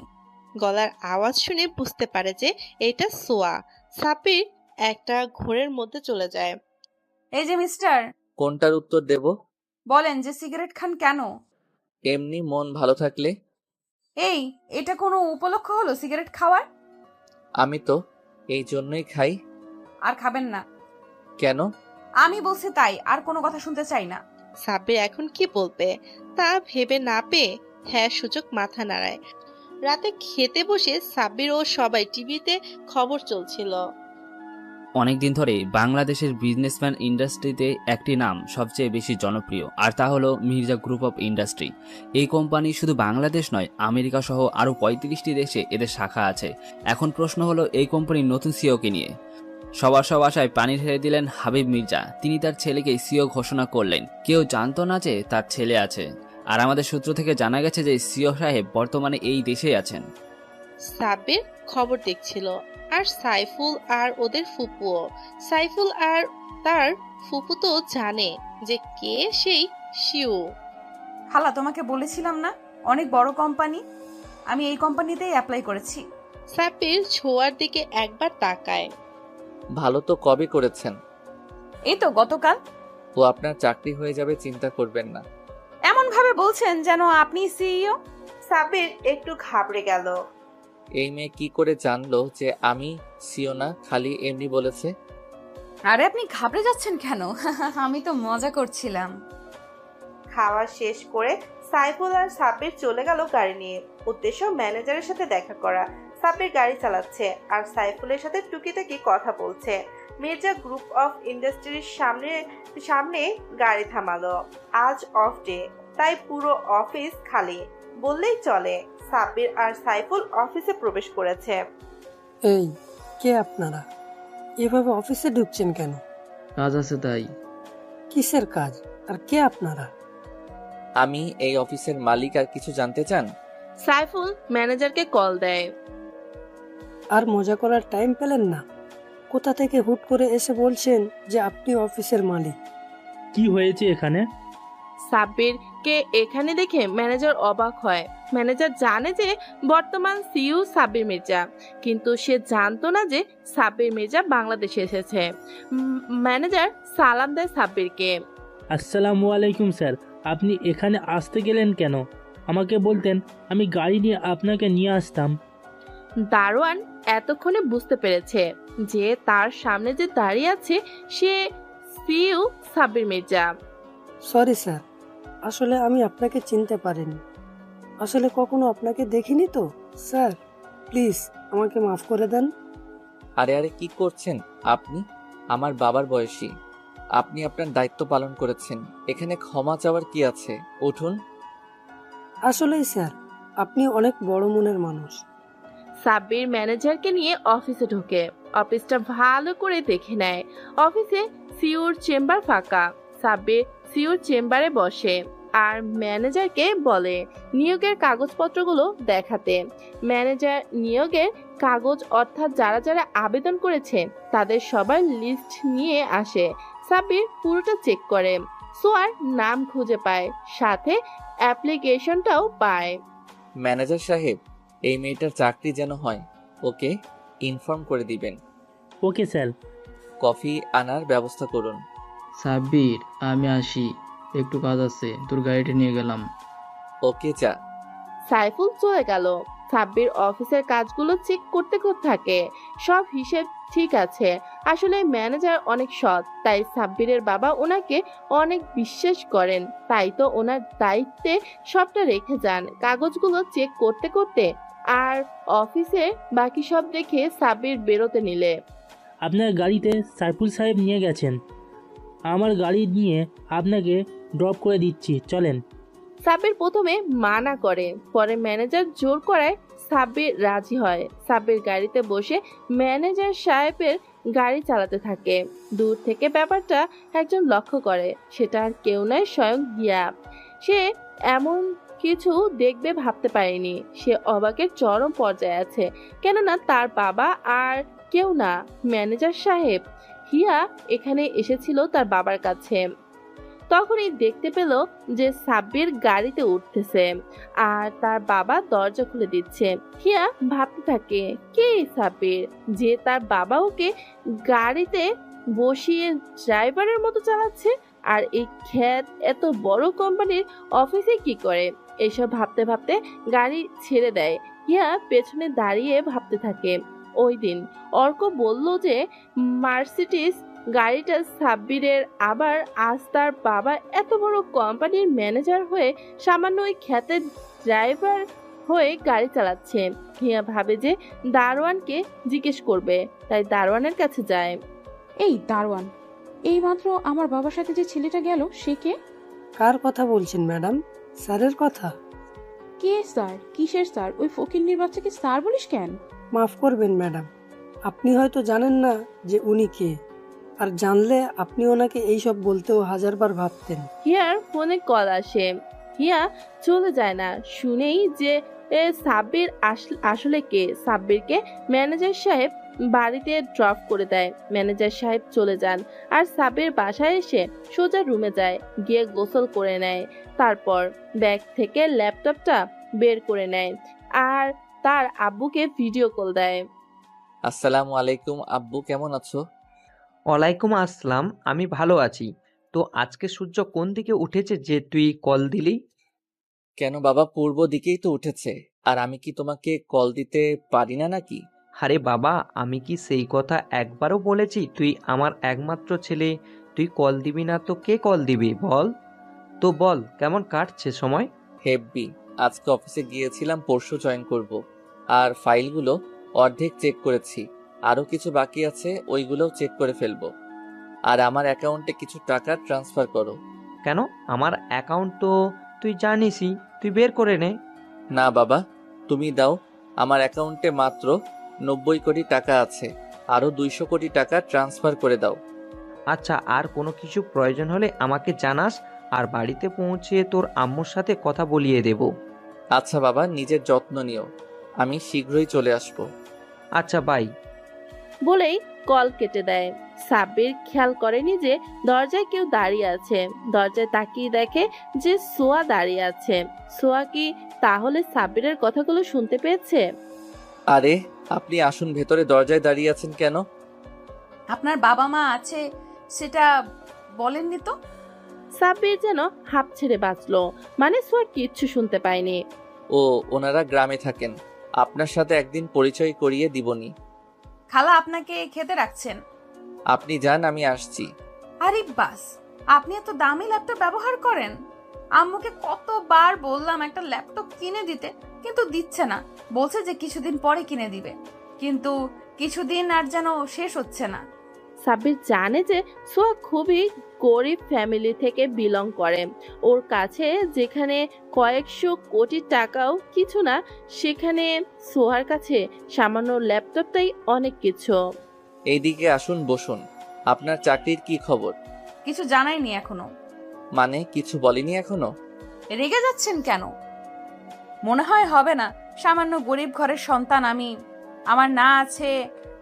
গলার আওয়াজ শুনে বুঝতে পারে যে এটা সোয়া। সাব্বির একটা ঘোরের মধ্যে চলে যায়। এই যে মিস্টার, কোনটার উত্তর দেব? বলেন যে সিগারেট খান কেন? এমনি মন ভালো থাকলে। এই, এটা কোনো উপলক্ষ হলো সিগারেট খাওয়ার? আমি তো এই জন্যই খাই। আর খাবেন না। কেন? আমি বলছি তাই, আর কোনো কথা শুনতে চাই না। সাব্বির এখন কি বলবে তা ভেবে না পেয়ে হ্যাঁ সুযোগ মাথা নাড়ায়। রাতে খেতে বসে সাব্বির ও সবাই টিভিতে খবর চলছিল। অনেকদিন ধরে বাংলাদেশের বিজনেসম্যান ইন্ডাস্ট্রিতে একটি নাম সবচেয়ে বেশি জনপ্রিয়, আর তা হলো মির্জা গ্রুপ অফ ইন্ডাস্ট্রি। এই কোম্পানি শুধু বাংলাদেশ নয়, আমেরিকা সহ আরও 35টি দেশে এদের শাখা আছে। এখন প্রশ্ন হলো এই কোম্পানির নতুন সিওকে নিয়ে। সবার সব আশায় পানি ঢেলে দিলেন হাবিব মির্জা। তিনি তার ছেলেকে সিও ঘোষণা করলেন। কেউ জানতো না যে তার ছেলে আছে। আর আমাদের সূত্র থেকে জানা গেছে যে সিও সাহেব বর্তমানে এই দেশেই আছেন। সাব্বির খবর দেখছিল আর সাইফুল আর ওদের ফুপুও। সাইফুল আর তার ফুপু তো জানে যে কে সেই শিউ। খালা, তোমাকে বলেছিলাম না অনেক বড় কোম্পানি, আমি এই কোম্পানিতেই অ্যাপ্লাই করেছি। সাব্বির ছোঁয়ার দিকে একবার তাকায়। ভালো তো কবে করেছেন? এই তো গতকাল। ও আপনার চাকরি হয়ে যাবে, চিন্তা করবেন না। এমন ভাবে বলছেন যেন আপনি সিইও। সাব্বির একটু ঘাবড়ে গেল। এই মেয়ে কি করে জানলো যে আমি সিও না, খালি এমনি বলেছে? আরে আপনি ঘাবড়ে যাচ্ছেন কেন? আমি তো মজা করছিলাম। খাওয়া শেষ করে সাইফুল আর সাব্বির চলে গেল গাড়ি নিয়ে। উদ্দেশ্য ম্যানেজারের সাথে দেখা করা। সাব্বির গাড়ি চালাচ্ছে আর সাইফুলের সাথে টুকিটাকি কথা বলছে। মির্জা গ্রুপ অফ ইন্ডাস্ট্রির সামনে গাড়ি থামালো। আজ অফ ডে, তাই পুরো অফিস খালি বললেই চলে। সাব্বির আর সাইফুল অফিসে প্রবেশ করেছে। এই, কে আপনারা? এভাবে অফিসে ঢুকছেন কেন? কাজ আছে তাই। কিসের কাজ আর কে আপনারা? আমি এই অফিসের মালিক। আর কিছু জানতে চান? সাইফুল ম্যানেজারকে কল দেয়। আর মজা করার টাইম পেলেন না? কোথা থেকে হুট করে এসে বলছেন যে আপনি অফিসের মালিক? কি হয়েছে এখানে? সাব্বিরকে এখানে দেখে ম্যানেজার অবাক হয়। ম্যানেজার জানে যে বর্তমান সিইও সাব্বির মির্জা, কিন্তু সে জানতো না যে সাব্বির মির্জা বাংলাদেশে এসেছে। ম্যানেজার সালাম দেয় সাব্বিরকে। আসসালামু আলাইকুম স্যার, আপনি এখানে আসতে গেলেন কেন? আমাকে বলতেন, আমি গাড়ি নিয়ে আপনাকে নিয়ে আসতাম। দারোয়ান এতক্ষণে বুঝতে পেরেছে যে তার সামনে যে দাঁড়িয়ে আছে সে CEO Sabbir Mirza. Sorry sir, আসলে আমি আপনাকে চিনতে পারিনি। আসলে কখনো আপনাকে দেখিনি তো স্যার, প্লিজ আমাকে মাফ করে দেন। আরে আরে কি করছেন আপনি? আমার বাবার বয়সী। আপনি আপনার দায়িত্ব পালন করেছেন, এখানে ক্ষমা চাওয়ার কি আছে? উঠুন। আসলেই স্যার, আপনি অনেক বড় মনের মানুষ। সাব্বির ম্যানেজারকে নিয়ে অফিসে ঢোকে। অফিসটা ভালো করে দেখে নেয়। অফিসে সিইওর চেম্বার ফাঁকা। সাব্বির সিইওর চেম্বারে বসে আর ম্যানেজারকে বলে নিয়োগের কাগজপত্রগুলো দেখাতে। ম্যানেজার নিয়োগের কাগজ অর্থাৎ যারা যারা আবেদন করেছে তাদের সবার লিস্ট নিয়ে আসে। সাব্বির পুরোটা চেক করে, সোয়ার নাম খুঁজে পায়, সাথে অ্যাপ্লিকেশনটাও পায়। ম্যানেজার সাহেব, এই মেয়েটার চাকরি যেন হয়, ওকে ইনফর্ম করে দিবেন। Okay sir. কফি আনার ব্যবস্থা করুন। সাব্বির, আমি আসি, একটু কাজ আছে, তোর গাড়িটা নিয়ে গেলাম। ওকে যা। সাইফুল চলে গেল। সাব্বির অফিসের কাজগুলো চেক করতে থাকে। সব হিসেব ঠিক আছে। আসলে ম্যানেজার অনেক সৎ, তাই সাব্বিরের বাবা ওনাকে অনেক বিশ্বাস করেন। তাই তো ওনার দায়িত্বে সবটা রেখে যান। কাগজগুলো চেক করতে আর অফিসে বাকি সব দেখে সাব্বির বেরোতে নিলে। আপনার গাড়িতে সাইফুল সাহেব নিয়ে গেছেন, আমার গাড়ি নিয়ে আপনাকে ড্রপ করে দিচ্ছি, চলেন। সাব্বির প্রথমে মানা করে, পরে ম্যানেজার জোর করায় সাব্বির রাজি হয়। সাব্বির গাড়িতে বসে ম্যানেজার সাহেবের গাড়ি চালাতে থাকে। দূর থেকে ব্যাপারটা একজন লক্ষ্য করে, সেটা আর কেউ নয়, স্বয়ং হিয়া। সে এমন কিছু দেখবে ভাবতে পারেনি। সে অবাকের চরম পর্যায়ে আছে, কেননা তার বাবা আর কেউ না, ম্যানেজার সাহেব। হিয়া এখানে এসেছিল তার বাবার কাছে। তখনই দেখতে পেল যে সাব্বির গাড়িতে উঠতেছে আর তার বাবা দরজা খুলে দিচ্ছে। হিয়া ভাবতে থাকে, কে সাব্বির যে তার বাবা ওকে গাড়িতে বসিয়ে ড্রাইভারের মতো চালাচ্ছে, আর এই খ্যাত এত বড় কোম্পানির অফিসে কি করে। এইসব ভাবতে ভাবতে গাড়ি ছেড়ে দেয়। হিয়া পেছনে দাঁড়িয়ে ভাবতে থাকে, ওই দিন অর্ক বলল যে মার্সিডিজ গাড়িটা সাব্বিরের, আবার আজ তার বাবা এত বড় কোম্পানির ম্যানেজার হয়ে সামান্য ওই খ্যাতের ড্রাইভার হয়ে গাড়ি চালাচ্ছে। হিয়া ভাবে যে দারোয়ানকে জিজ্ঞেস করবে, তাই দারোয়ানের কাছে যায়। এই দারোয়ান, এই মাত্র আমার বাবার সাথে যে ছেলেটা গেল সে কে? কার কথা বলছেন ম্যাডাম? স্যারের কথা? কে স্যার? কিসের স্যার? ওই ফকিন্নির বাচ্চাকে স্যার বলিস কেন? মাফ করবেন ম্যাডাম, আপনি হয়তো জানেন না যে উনি কে, আর জানলে আপনি ওনাকে এইসব বলতেও হাজারবার ভাবতেন। হিয়ার ফোনে কল আসে। হিয়া চলে যায় না শুনেই যে সাব্বির আসলে কে। সাব্বিরকে ম্যানেজার সাহেব বাড়িতে ড্রপ করে দেয়। ম্যানেজার সাহেব চলে যান আর সাব্বির বাসায় এসে সোজা রুমে যায়, গিয়ে গোসল করে নেয়। তারপর ব্যাগ থেকে ল্যাপটপটা বের করে নেয় আর তার আব্বুকে ভিডিও কল দেয়। আসসালামু আলাইকুম আব্বু, কেমন আছো? ওয়ালাইকুম আসসালাম, আমি ভালো আছি। তো আজকে সূর্য কোন দিকে উঠেছে যে তুই কল দিলি? কেন বাবা, পূর্ব দিকেই তো উঠেছে। আর আমি কি তোমাকে কল দিতে পারি না নাকি? আরে বাবা, আমি কি সেই কথা একবারও বলেছি তুই আমার একমাত্র ছেলে, তুই কল দিবি না তো কে কল দিবি বল? তো বল, কেমন কাটছে সময়? হেব্বি। আজকে অফিসে গিয়েছিলাম, পরশু জয়েন করব। আর ফাইলগুলো অর্ধেক চেক করেছি, আরও কিছু বাকি আছে, ওইগুলোও চেক করে ফেলবো। আর আমার অ্যাকাউন্টে কিছু টাকা ট্রান্সফার করো। কেন? আমার অ্যাকাউন্ট তো তুই জানিসই, তুই বের করে নে। না বাবা, তুমি দাও। আমার অ্যাকাউন্টে মাত্র 90 কোটি টাকা আছে, আরও 200 কোটি টাকা ট্রান্সফার করে দাও। আচ্ছা, আর কোনো কিছু প্রয়োজন হলে আমাকে জানাস, আর বাড়িতে পৌঁছে তোর আম্মুর সাথে কথা বলিয়ে দেব। আচ্ছা বাবা, নিজের যত্ন নিও, আমি শীঘ্রই চলে আসবো। আচ্ছা বাই। বলেই কল কেটে দেয়। সাব্বির খেয়াল করেনি যে দরজায় কেউ দাঁড়িয়ে আছে। দরজায় তাকিয়ে দেখে যে সোয়া দাঁড়িয়ে আছে। সোয়া কি তাহলে সাব্বিরের কথাগুলো শুনতে পেয়েছে? আরে আপনি আসুন ভেতরে, দরজায় দাঁড়িয়ে আছেন কেন? আপনার বাবা মা আছে সেটা বলেননি তো? সাব্বির যেন হাঁপ ছেড়ে বাঁচলো, মানে সোয়া কিচ্ছু শুনতে পায়নি। ও, ওনারা গ্রামে থাকেন, আপনার সাথে একদিন পরিচয় করিয়ে দিবনি। খালা আপনাকে খেতে রাখছেন, আপনি যান, আমি আসছি। আরে বাস, আপনি এত দামি ল্যাপটপ ব্যবহার করেন? আম্মুকে কতবার বললাম একটা ল্যাপটপ কিনে দিতে, কিন্তু দিচ্ছে না। বলছে যে কিছুদিন পরে কিনে দিবে, কিন্তু কিছুদিন আর যেন শেষ হচ্ছে না। সাব্বির জানে যে সোয়া খুবই গরিব ফ্যামিলি থেকে বিলং করে। ওর কাছে যেখানে কয়েকশো কোটি টাকাও কিছু না, সেখানে সোহার কাছে সামান্য ল্যাপটপটাই অনেক কিছু। এইদিকে আসুন, বসুন। আপনার চাকরির কি খবর? কিছু জানাইনি এখনো। মানে কিছু বলেনি এখনো? রেগে যাচ্ছেন কেন? মনে হয় হবে না? সামান্য গরিব ঘরের সন্তান আমি। আমার না আছে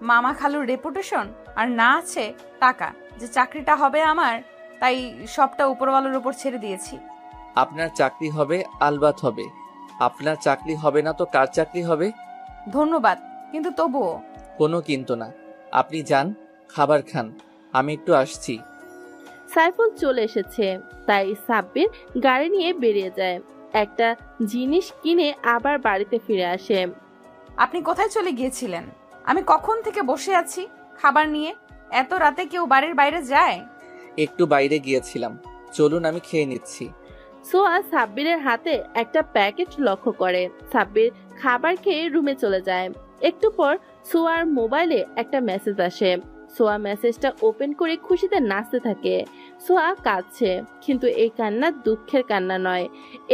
মামা খালুর রেপুটেশন, আর না আছে টাকা যে চাকরিটা হবে আমার, তাই সবটা উপরওয়ালার উপর ছেড়ে দিয়েছি। আপনার চাকরি হবে, আলবাত হবে। আপনার চাকরি হবে না তো কার চাকরি হবে? ধন্যবাদ, কিন্তু তবুও। কোনো কিন্তু না, আপনি যান, খাবার খান, আমি একটু আসছি। সাইফুল চলে এসেছে, তাই সাব্বির গাড়ি নিয়ে বেরিয়ে যায়। একটা জিনিস কিনে আবার বাড়িতে ফিরে আসে। আপনি কোথায় চলে গিয়েছিলেন? আমি কখন থেকে বসে আছি খাবার নিয়ে। এত রাতে কেউ বাড়ির বাইরে যায়? একটু বাইরে গিয়েছিলাম, চলুন আমি খেয়ে নিচ্ছি। সোয়া সাব্বিরের হাতে একটা প্যাকেট লক্ষ্য করে। সাব্বির খাবার খেয়ে রুমে চলে যায়। একটু পর সোয়ার মোবাইলে একটা মেসেজ আসে। সোয়া মেসেজটা ওপেন করে খুশিতে নাচতে থাকে। সোয়া কাঁদছে, কিন্তু এই কান্না দুঃখের কান্না নয়,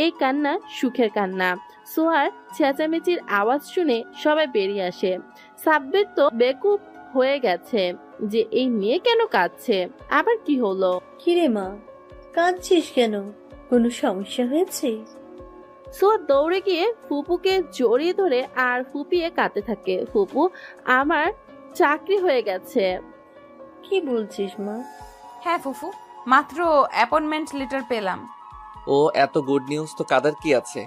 এই কান্না সুখের কান্না। সোয়ার চেঁচামেচির আওয়াজ শুনে সবাই বেরিয়ে আসে। সাব্বির তো বেকুব হয়ে গেছে যে এই মেয়ে কেন কাঁদছে, আবার কি হলো? কিরে মা, কাঁদছিস কেন? কোনো সমস্যা হয়েছে? সোয়া দৌড়ে গিয়ে ফুপুকে জড়িয়ে ধরে আর ফুপিয়ে কাঁদতে থাকে। ফুপু, আমার চাকরি হয়ে গেছে। কি বলছিস মা? হ্যাঁ ফুফু, মাত্র অ্যাপয়েন্টমেন্ট লেটার পেলাম। ও এত গুড নিউজ তো কাদার কি আছে?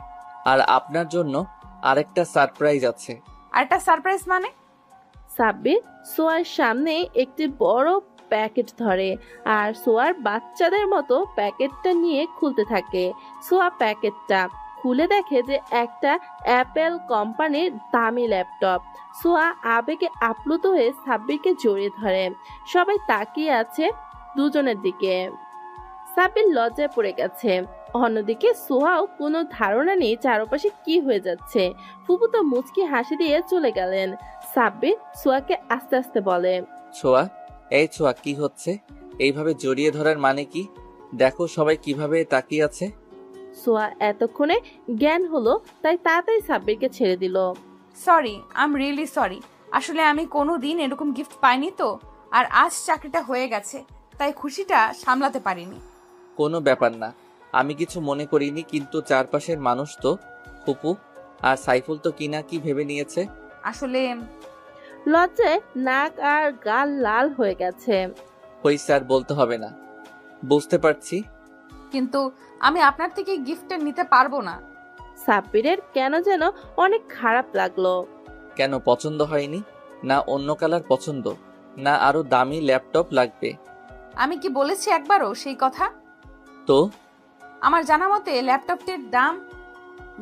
আর আপনার জন্য আরেকটা সারপ্রাইজ আছে। আরেকটা সারপ্রাইজ মানে? সাব্বির সোয়ার সামনে একটি বড় প্যাকেট ধরে আর সোয়ার বাচ্চাদের মতো প্যাকেটটা নিয়ে খুলতে থাকে। সোয়া প্যাকেটটা খুলে দেখে যে একটা অ্যাপেল কোম্পানির দামি ল্যাপটপ। সোয়া আবেগে আপ্লুত হয়ে সাব্বিরকে জড়িয়ে ধরে। সবাই তাকিয়ে আছে দুজনের দিকে। সাব্বির লজ্জায় পড়ে গেছে। অন্যদিকে সোহাও কোনো ধারণা নেই চারপাশে কি হয়ে যাচ্ছে। ফুপু তো মুচকি হাসি দিয়ে চলে গেলেন। সাব্বির সোয়াকে আস্তে আস্তে বলে, ছোঁয়া, এই ছোঁয়া, কি হচ্ছে? এইভাবে জড়িয়ে ধরার মানে কি? দেখো সবাই কিভাবে তাকিয়ে আছে। সোয়া এতক্ষণে জ্ঞান হলো, তাই তাড়াতাড়ি সাব্বিরকে ছেড়ে দিল। Sorry, I am really sorry. আসলে আমি কোনো দিন এরকম গিফট পাইনি তো, আর আজ চাকরিটা হয়ে গেছে তাই খুশিটা সামলাতে পারিনি। কোনো ব্যাপার না, আমি কিছু মনে করিনি, কিন্তু চারপাশের মানুষ তো, ফুপু আর সাইফুল তো কি না কি ভেবে নিয়েছে। আসলে লজ্জায় নাক আর গাল লাল হয়ে গেছে। হইছে, আর বলতে হবে না, বুঝতে পারছি। কিন্তু আমি আপনার থেকে গিফটটা নিতে পারবো না। সাব্বিরের কেন যেন অনেক খারাপ লাগলো। কেন, পছন্দ হয়নি? না অন্য কালার পছন্দ? না আরো দামি ল্যাপটপ লাগবে? আমি কি বলেছি একবারও সেই কথা? তো আমার জানা মতে ল্যাপটপটির দাম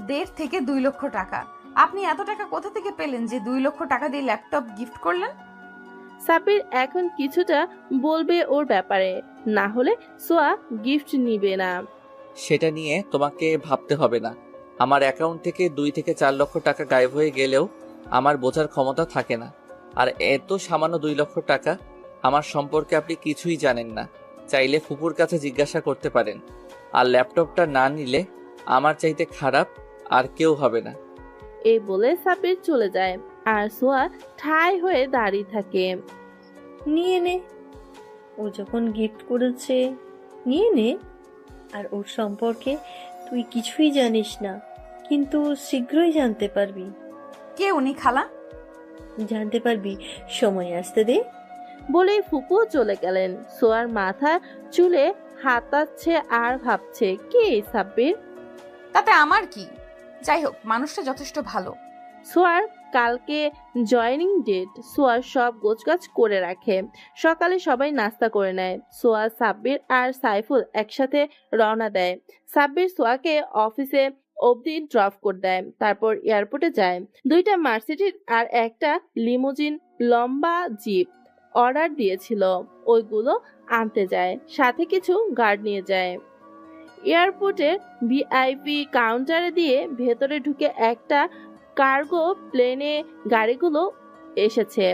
1.5 থেকে 2 লক্ষ টাকা। আপনি এত টাকা কোথা থেকে পেলেন যে 2 লক্ষ টাকা দিয়ে ল্যাপটপ গিফট করলেন? সাব্বির এখন কিছুটা বলবে ওর ব্যাপারে, না হলে সোয়া গিফট নিবে না। সেটা নিয়ে তোমাকে ভাবতে হবে না। আমার অ্যাকাউন্ট থেকে 2 থেকে 4 লক্ষ টাকা গায়েব হয়ে গেলেও আমার বোঝার ক্ষমতা থাকে না। আর এত সামান্য 2 লক্ষ টাকা, আমার সম্পর্কে আপনি কিছুই জানেন না। চাইলে ফুপুর কাছে জিজ্ঞাসা করতে পারেন। আর ল্যাপটপটা না নিলে আমার চাইতে খারাপ আর কেউ হবে না। এই বলে সাব্বির চলে যায় আর সোয়া ঠাই হয়ে দাঁড়িয়ে থাকে। নিয়ে নে, ও যখন গিফট করেছে নিয়ে নে। আর ওর সম্পর্কে তুই কিছুই জানিস না, কিন্তু শীঘ্রই জানতে পারবি। কে উনি খালা? জানতে পারবি, সময় আসতে দে। বলে ফুপু চলে গেলেন। সোয়ার মাথা চুলে হাতাচ্ছে আর ভাবছে, কে সাব্বির? তাতে আমার কি? যাই হোক, মানুষটা যথেষ্ট ভালো। সোয়ার কালকে জয়েনিং ডেট। সোয়ার সব গোছগাছ করে রাখে। সকালে সবাই নাস্তা করে নেয়। সোয়া, সাব্বির আর সাইফুল একসাথে রওনা দেয়। সাব্বির সোয়াকে অফিসে অবধি ড্রপ করে দেয়, তারপর এয়ারপোর্টে যায়। 2টা মার্সিডিজ আর একটা লিমুজিন লম্বা জিপ অর্ডার দিয়েছিল, ওইগুলো আনতে যায়। সাথে কিছু গার্ড নিয়ে যায়। এয়ারপোর্টের ভিআইপি কাউন্টারে দিয়ে ভেতরে ঢুকে একটা কার্গো প্লেনে গাড়িগুলো এসেছে।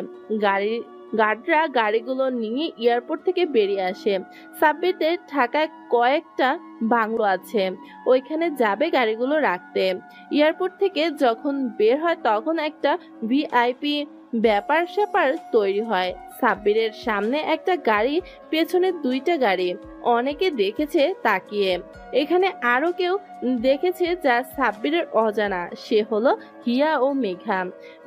গার্ডরা গাড়িগুলো নিয়ে এয়ারপোর্ট থেকে বেরিয়ে আসে। সাব্বিরদের ঢাকায় কয়েকটা বাংলো আছে, ওইখানে যাবে গাড়িগুলো রাখতে। এয়ারপোর্ট থেকে যখন বের হয় তখন একটা ভিআইপি ব্যাপার স্যাপার তৈরি হয়। সাব্বিরের সামনে একটা গাড়ি, পেছনে 2টা গাড়ি। অনেকে দেখেছে তাকিয়ে। এখানে আরো কেউ দেখেছে যা সাব্বিরের অজানা, সে হলো হিয়া ও মেঘা।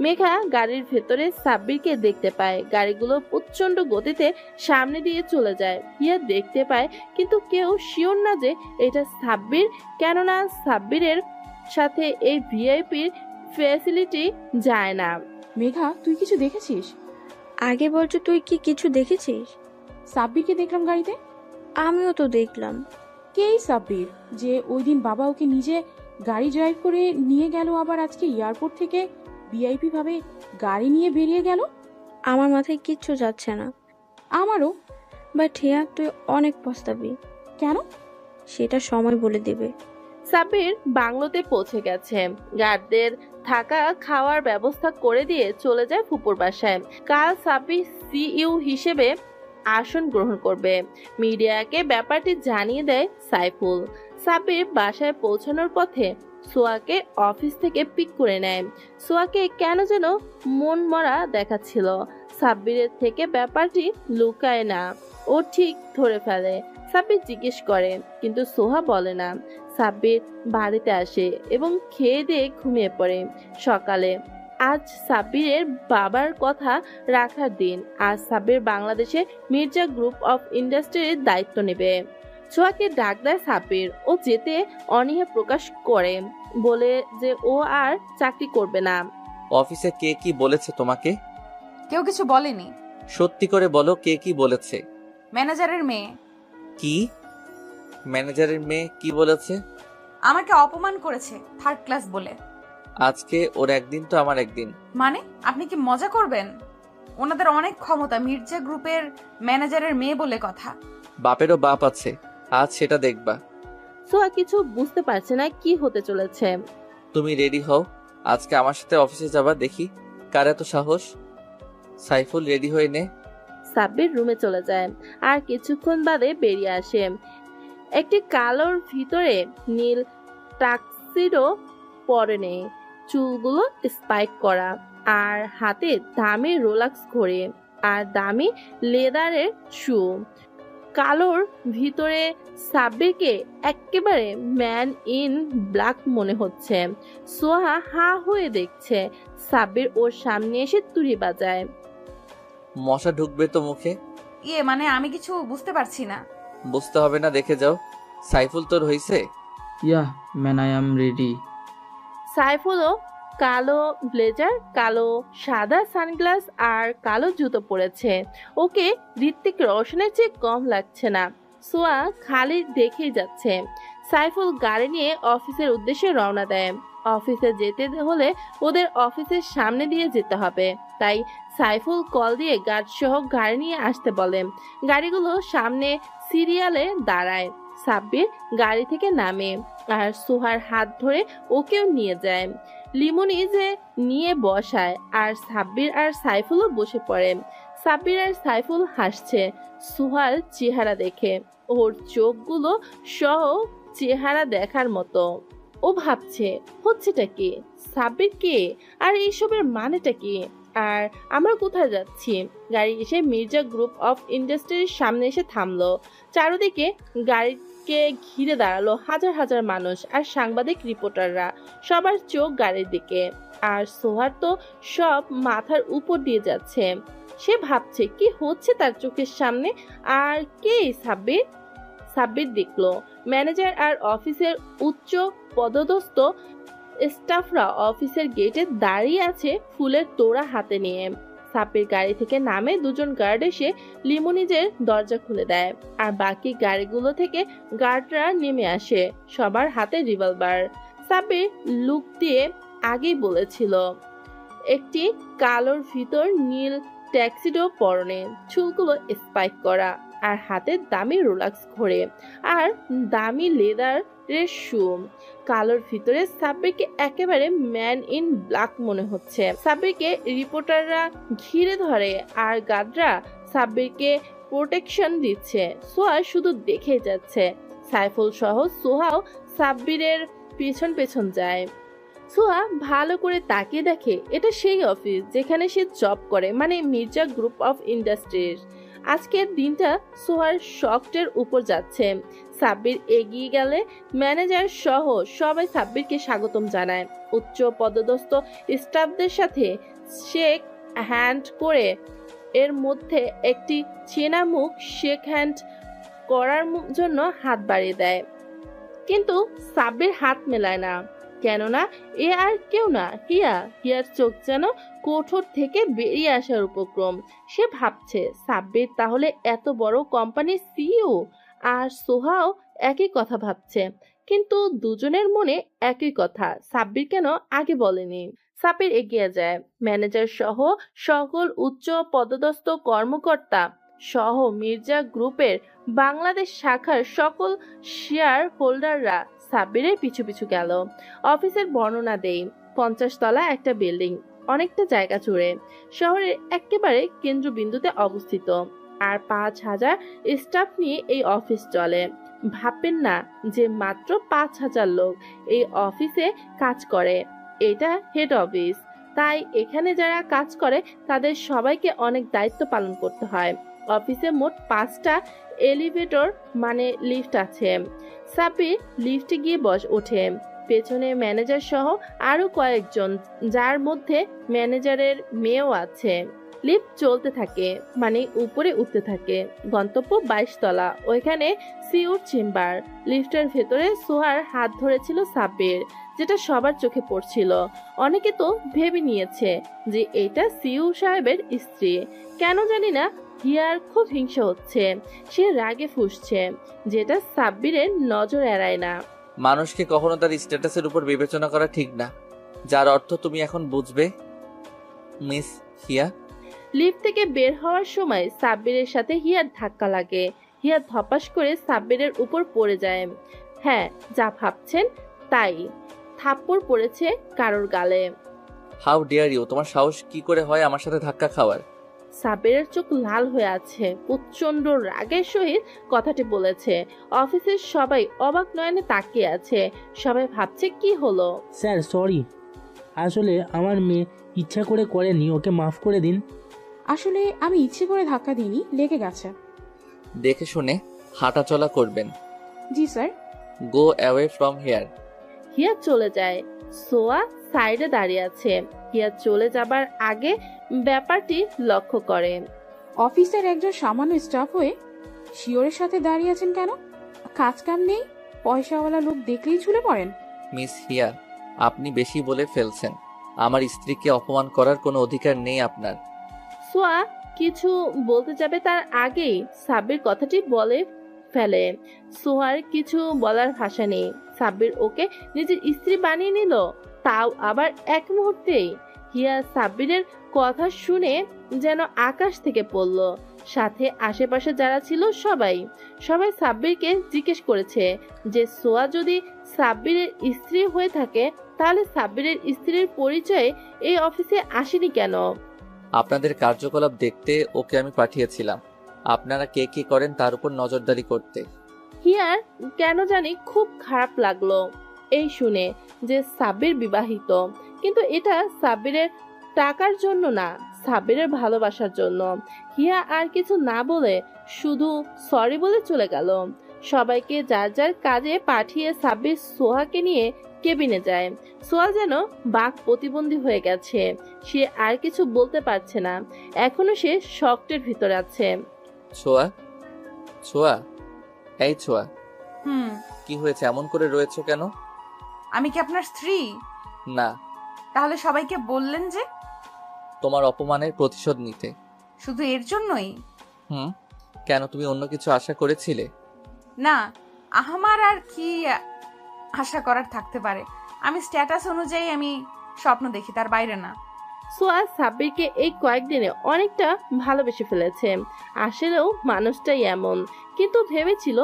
মেঘা গাড়ির ভেতরে সাব্বিরকে দেখতে পায়। গাড়িগুলো প্রচন্ড গতিতে সামনে দিয়ে চলে যায়। হিয়া দেখতে পায়, কিন্তু কেউ শিওর না যে এটা সাব্বির, কেননা সাব্বিরের সাথে এই ভিআইপির ফ্যাসিলিটি যায় না। মেঘা, তুই কিছু দেখেছিস? আগে বলছো, তুই কি কিছু দেখেছিস? সাব্বিরকে দেখলাম গাড়িতে। আমিও তো দেখলাম। কে সাব্বির যে ওই দিন বাবা ওকে নিজে গাড়ি ড্রাইভ করে নিয়ে গেল, আবার আজকে এয়ারপোর্ট থেকে ভিআইপি ভাবে গাড়ি নিয়ে বেরিয়ে গেল? আমার মাথায় কিচ্ছু যাচ্ছে না। আমারও। বাট হিয়া, তুই অনেক পস্তাবি। কেন? সেটা সময় বলে দেবে। সাব্বির বাংলোতে পৌঁছে গেছে। গার্ডদের থাকা খাওয়ার ব্যবস্থা করে দিয়ে চলে যায় ফুপুর বাসায়। কাল সাব্বির সিইউ হিসেবে আসন গ্রহণ করবে। মিডিয়াকে ব্যাপারটি জানিয়ে দেয় সাইফুল। সাব্বির বাসায় পৌঁছানোর পথে সোয়াকে অফিস থেকে পিক করে নেয়। সোয়াকে কেন যেন মন মরা দেখাচ্ছিল। সাব্বিরের থেকে ব্যাপারটি লুকায় না, ও ঠিক ধরে ফেলে। সাব্বির জিজ্ঞেস করে, কিন্তু সোহা বলে না। সাব্বির বাড়িতে আসে এবং খেয়ে দিয়ে ঘুমিয়ে পড়ে। সকালে আজ সাব্বিরের বাবার কথা রাখার দিন। আজ সাব্বির বাংলাদেশে মির্জা গ্রুপ অফ ইন্ডাস্ট্রির দায়িত্ব নেবে। সোহাকে ডাক দেয় সাব্বির। ও যেতে অনীহা প্রকাশ করে, বলে যে ও আর চাকরি করবে না। অফিসে কে কি বলেছে তোমাকে? কেউ কিছু বলেনি। সত্যি করে বলো, কে কি বলেছে? ম্যানেজারের মেয়ে। কি? ম্যানেজারের মেয়ে কি বলেছে? আমাকে অপমান করেছে থার্ড ক্লাস বলে। আজকে ওর একদিন তো আমার একদিন। মানে আপনি কি মজা করবেন? ওনাদের অনেক ক্ষমতা, মির্জা গ্রুপের ম্যানেজারের মেয়ে বলে কথা। বাপেরও বাপ আছে, আজ সেটা দেখবা। সোহা কিছু বুঝতে পারছে না কি হতে চলেছে। তুমি রেডি হও, আজকে আমার সাথে অফিসে যাবা, দেখি কার এত সাহস। সাইফুল রেডি হয়ে নে। সাব্বির রুমে চলে যায় আর কিছুক্ষণ বাদে বেরিয়ে আসে। একটি কালোর ভিতরে নীল টাক্সিডো পরনে, চুলগুলো স্পাইক করা, আর হাতে দামি রোলাক্স ঘড়ি আর দামি লেদারের শু। কালোর ভিতরে সাব্বিরকে একেবারে ম্যান ইন ব্ল্যাক মনে হচ্ছে। সোহা হা হয়ে দেখছে। সাব্বির ওর সামনে এসে তুড়ি বাজায়। মশা ঢুকবে তো মুখে। মানে আমি কিছু বুঝতে পারছি না। বুঝতে হবে না, দেখে যাও। সাইফুল তোর হইছে? ইয়া ম্যান, আই এম রেডি। সাইফুলও কালো ব্লেজার, কালো সাদা সানগ্লাস আর কালো জুতো পরেছে। ওকে ঋত্বিক রোশনের চেয়ে কম লাগছে না। সোয়া খালি দেখেই যাচ্ছে। সাইফুল গাড়ি নিয়ে অফিসের উদ্দেশ্যে রওনা দেয়। অফিসে যেতে হলে ওদের অফিসের সামনে দিয়ে যেতে হবে, তাই সাইফুল কল দিয়ে গার্ড সহ গাড়ি নিয়ে আসতে বলে। গাড়িগুলো সামনে সিরিয়ালে দাঁড়ায়। সাব্বির গাড়ি থেকে নামে আর সোহার হাত ধরে ওকেও নিয়ে যায়। লিমোনিজে নিয়ে বসায় আর সাব্বির আর সাইফুলও বসে পড়ে। সাব্বির আর সাইফুল হাসছে সোহার চেহারা দেখে। ওর চোখগুলো সহ চেহারা দেখার মতো। ও ভাবছে হচ্ছেটা কি, সাব্বির কে, আর এইসবের মানেটা কি, আর আমরা কোথায় যাচ্ছি। গাড়ি এসে মির্জা গ্রুপ অফ ইন্ডাস্ট্রির সামনে এসে থামলো। চারদিকে গাড়িকে ঘিরে দাঁড়ালো হাজার হাজার মানুষ আর সাংবাদিক রিপোর্টাররা। সবার চোখ গাড়ির দিকে, আর সোহার তো সব মাথার উপর দিয়ে যাচ্ছে। সে ভাবছে কি হচ্ছে তার চোখের সামনে। আর কে সাব্বির? সাব্বির দেখলো ম্যানেজার আর অফিসের উচ্চ পদস্থ স্টাফরা অফিসের গেটে দাঁড়িয়ে আছে ফুলের তোড়া হাতে নিয়ে। সাব্বির গাড়ি থেকে নামে দুজন গার্ড এসে লিমোনিজের দরজা খুলে দেয় আর বাকি গাড়িগুলো থেকে গার্ডরা নেমে আসে, সবার হাতে রিভলভার। সাব্বির লুক দিয়ে আগেই বলেছিল। একটি কালোর ভিতর নীল ট্যাক্সিডো পরনে, চুলগুলো স্পাইক করা আর হাতে দামি রোলাক্স ঘড়ি আর দামি লেদারের শু। কালোর ভিতরে সাব্বিরকে একেবারে ম্যান ইন ব্ল্যাক মনে হচ্ছে। সাব্বিরকে রিপোর্টাররা ঘিরে ধরে আর গার্ডরা সাব্বিরকে প্রোটেকশন দিচ্ছে। সোহা শুধু দেখে যাচ্ছে। সাইফুল সহ সোহাও সাব্বিরের পেছন পেছন যায়। সোহা ভালো করে তাকিয়ে দেখে এটা সেই অফিস যেখানে সে জব করে, মানে মির্জা গ্রুপ অফ ইন্ডাস্ট্রিজ। আজকের দিনটা সোহার শক্টের উপর যাচ্ছে। সাব্বির এগিয়ে গেলে ম্যানেজার সহ সবাই সাব্বিরকে স্বাগতম জানায়। উচ্চ পদস্থ স্টাফদের সাথে শেক হ্যান্ড করে, এর মধ্যে একটি চেনা মুখ শেক হ্যান্ড করার জন্য হাত বাড়িয়ে দেয়, কিন্তু সাব্বির হাত মেলায় না। কেননা এ আর কেউ না, হিয়ার চোখ যেন কোঠর থেকে বেরিয়ে আসার উপক্রম। সে ভাবছে সাব্বির তাহলে এত বড় কোম্পানির সিইও, আর সোহাও একই কথা ভাবছে। কিন্তু দুজনের মনে একই কথা, সাব্বির কেন আগে বলেনি। সাব্বির এগিয়ে যায়। ম্যানেজার সহ সকল উচ্চ পদস্থ কর্মকর্তা সহ মির্জা গ্রুপের বাংলাদেশ শাখার সকল শেয়ার হোল্ডাররা সাব্বিরের পিছু পিছু গেল। অফিসের বর্ণনা দেই। 50 তলা একটা বিল্ডিং, অনেকটা জায়গা জুড়ে, শহরের একেবারে কেন্দ্রবিন্দুতে অবস্থিত। আর 5,000 স্টাফ নিয়ে এই অফিস চলে। ভাববেন না যে মাত্র 5,000 লোক এই অফিসে কাজ করে। এটা হেড অফিস, তাই এখানে যারা কাজ করে তাদের সবাইকে অনেক দায়িত্ব পালন করতে হয়। অফিসে মোট 5টা এলিভেটর মানে লিফট আছে। সাব্বির লিফটে গিয়ে ওঠে। পেছনে ম্যানেজার সহ আরো কয়েকজন, যার মধ্যে ম্যানেজারের মেয়েও আছে। লিফট চলতে থাকে, মানে উপরে উঠতে থাকে। গন্তব্য 22 তলা, ওইখানে সিউর চেম্বার। লিফটের ভেতরে সোহার হাত ধরেছিল সাব্বির, যেটা সবার চোখে পড়ছিল। অনেকে তো ভেবে নিয়েছে যে এটা সিউ সাহেবের স্ত্রী। কেন জানি না হিয়ার খুব হিংসা হচ্ছে। সে রাগে ফুঁসছে, যেটা সাব্বিরের নজর এড়ায় না। মানুষকে কখনো তার স্ট্যাটাসের উপর বিবেচনা করা ঠিক না, যার অর্থ তুমি এখন বুঝবে মিস হিয়া। লিফট থেকে বের হওয়ার সময় সাব্বিরের সাথে হিয়ার ধাক্কা লাগে। হিয়া ধপাস করে সাব্বিরের উপর পড়ে যায়। হ্যাঁ, যা ভাবছেন তাই, থাপ্পড় পড়েছে কারোর গালে। হাউ ডিয়ার ইউ, তোমার সাহস কি করে হয় আমার সাথে ধাক্কা খাওয়ার? সাব্বিরের চোখ লাল হয়ে আছে। প্রচন্ড রাগের সহিত কথাটি বলেছে। অফিসের সবাই অবাক নয়নে তাকিয়ে আছে। সবাই ভাবছে কি হলো। স্যার সরি, আসলে আমার মেয়ে ইচ্ছা করে করেনি, ওকে মাফ করে দিন। আসলে আমি ইচ্ছে করে ধাক্কা দিইনি, লেগে গেছে। দেখে শুনে হাঁটা চলা করবেন। জি sir. Go away from here. Hiya চলে যায়। সোয়া সাইডে দাঁড়িয়ে আছে। হিয়া চলে যাবার আগে ব্যাপারটি লক্ষ্য করে। অফিসের একজন সামান্য স্টাফ হয়ে শিওরের সাথে দাঁড়িয়ে আছেন কেন? কাজ কাম নেই, পয়সাওয়ালা লোক দেখলেই ঝুলে পড়েন। মিস হিয়া, আপনি বেশি বলে ফেলছেন। আমার স্ত্রীকে অপমান করার কোনো অধিকার নেই আপনার। সোয়া কিছু বলতে যাবে তার আগেই সাব্বির কথাটি বলে ফেলে। সোয়ার কিছু বলার ভাষা নেই। সাব্বির ওকে নিজের স্ত্রী বানিয়ে নিল, তাও আবার এক মুহূর্তেই। হিয়া সাব্বিরের কথা শুনে যেন আকাশ থেকে পড়ল। সাথে আশেপাশে যারা ছিল সবাই সাব্বিরকে জিজ্ঞেস করেছে যে সোয়া যদি সাব্বিরের স্ত্রী হয়ে থাকে তাহলে সাব্বিরের স্ত্রীর পরিচয়ে এই অফিসে আসেনি কেন। আপনাদের কার্যকলাপ দেখতে ওকে আমি পাঠিয়েছিলাম, আপনারা কে কি করেন তার উপর নজরদারি করতে। হিয়ার কেন জানি খুব খারাপ লাগলো এই শুনে যে সাব্বির বিবাহিত, কিন্তু এটা সাব্বিরের টাকার জন্য না, সাব্বিরের ভালোবাসার জন্য। হিয়া আর কিছু না বলে শুধু সরি বলে চলে গেল। সবাইকে যার যার কাজে পাঠিয়ে সাব্বির সোহাকে নিয়ে কেবিনে যায়। সোহা যেন বাক প্রতিবন্ধী হয়ে গেছে। সে আর কিছু বলতে পারছে না। এখনো সে শক্টের ভিতরে আছে। ছোয়া, ছোয়া, এই ছোয়া, হুম, কি হয়েছে? এমন করে রয়েছো কেন? আমি কি আপনার স্ত্রী? না। তাহলে সবাইকে বললেন যে? তোমার অপমানের প্রতিশোধ নিতে। শুধু এর জন্যই? কেন, তুমি অন্য কিছু আশা করেছিলে? না, আমার আর কি আশা করার থাকতে পারে? আমি স্ট্যাটাস অনুযায়ী আমি স্বপ্ন দেখি, তার বাইরে না। সোয়া সাব্বিরকে এই কয়েকদিনে অনেকটা ভালোবেসে ফেলেছে। আসলেও মানুষটাই এমন, কিন্তু ভেবেছিল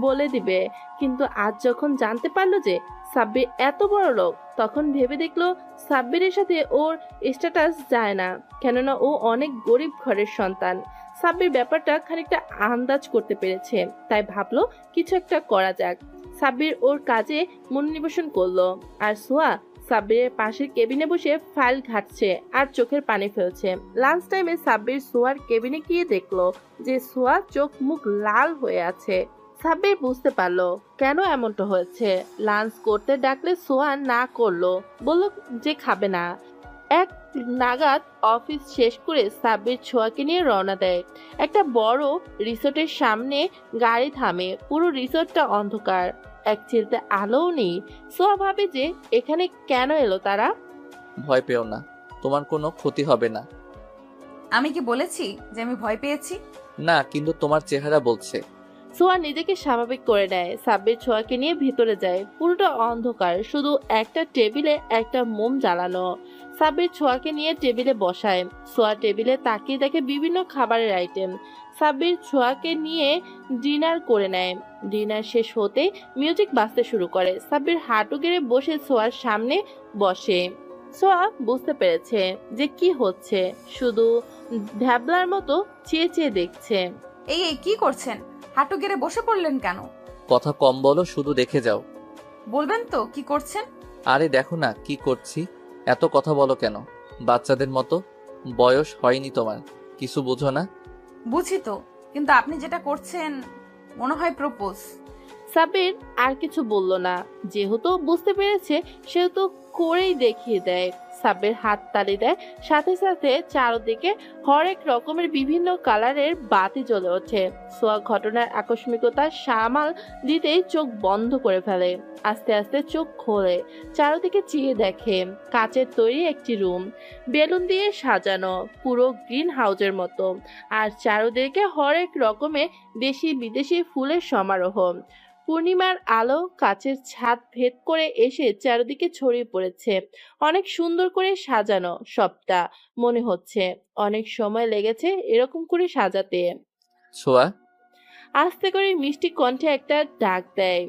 বলে দিবে। কিন্তু আজ যখন জানতে পারলো যে সাব্বির এত বড় লোক, তখন ভেবে দেখলো সাব্বিরের সাথে ওর স্ট্যাটাস যায় না, কেননা ও অনেক গরিব ঘরের সন্তান। সাব্বির ব্যাপারটা খানিকটা আন্দাজ করতে পেরেছে, তাই ভাবলো কিছু একটা করা যাক। সাব্বির ওর কাজে মনোনিবেশন করলো, আর সোয়া সাব্বিরের পাশের কেবিনে বসে ফাইল ঘাটছে আর চোখের পানি ফেলছে। লাঞ্চ টাইমে সাব্বির সোয়ার কেবিনে গিয়ে দেখলো যে সোয়া চোখ মুখ লাল হয়ে আছে। সাব্বির বুঝতে পারলো কেন এমনটা হয়েছে। লাঞ্চ করতে ডাকলে সোয়া না করলো, বললো যে খাবে না। এক নাগাদ অফিস শেষ করে সাব্বির ছোঁয়াকে নিয়ে রওনা দেয়। একটা বড় রিসোর্টের সামনে গাড়ি থামে। পুরো রিসোর্টটা অন্ধকার, এক চিলতে আলোও নেই। সোয়া ভাবে যে এখানে কেন এলো তারা। ভয় পেও না, তোমার কোনো ক্ষতি হবে না। আমি কি বলেছি যে আমি ভয় পেয়েছি? না, কিন্তু তোমার চেহারা বলছে। সোয়া নিজেকে স্বাভাবিক করে নেয়। সাব্বির ছোঁয়াকে নিয়ে ভিতরে যায়। পুরোটা অন্ধকার, শুধু একটা টেবিলে একটা মোম জ্বালানো। সাব্বির ছোঁয়াকে নিয়ে টেবিলে বসায়। সোয়া টেবিলে তাকিয়ে দেখে বিভিন্ন খাবারের আইটেম। সাব্বির ছোঁয়াকে নিয়ে ডিনার করে নেয়। ডিনার শেষ হতে মিউজিক বাজতে শুরু করে। সাব্বির হাঁটু গেড়ে বসে সোয়ার সামনে বসে। সোয়া বুঝতে পেরেছে যে কি হচ্ছে, শুধু ভ্যাবলার মতো চেয়ে চেয়ে দেখছে। এই এই কি করছেন? হাঁটু গেড়ে বসে পড়লেন কেন? কথা কম বলো, শুধু দেখে যাও। বলবেন তো কি করছেন? আরে দেখো না কি করছি। এত কথা বলো কেন? বাচ্চাদের মতো। বয়স হয়নি তোমার, কিছু বুঝো না? বুঝি তো, কিন্তু আপনি যেটা করছেন মনে হয় প্রপোজ। সাব্বির আর কিছু বলল না, যেহেতু বুঝতে পেরেছে সেহেতু করেই দেখিয়ে দেয়। সাব্বির হাত তালি দেয়, সাথে সাথে চারদিকে হরেক রকমের বিভিন্ন কালারের বাতি জ্বলে ওঠে। সোয়া ঘটনার আকস্মিকতা সামাল দিতেই চোখ বন্ধ করে ফেলে। আস্তে আস্তে চোখ খোলে, চারদিকে চেয়ে দেখে কাচের তৈরি একটি রুম, বেলুন দিয়ে সাজানো, পুরো গ্রিন হাউসের মতো। আর চারদিকে হরেক রকমের দেশি বিদেশি ফুলের সমারোহ। পূর্ণিমার আলো কাচের ছাদ ভেদ করে এসে চারিদিকে ছড়িয়ে পড়েছে। অনেক সুন্দর করে সাজানো সবটা, মনে হচ্ছে অনেক সময় লেগেছে এরকম করে সাজাতে। ছোঁয়া, আস্তে করে মিষ্টি কণ্ঠে একটা ডাক দেয়।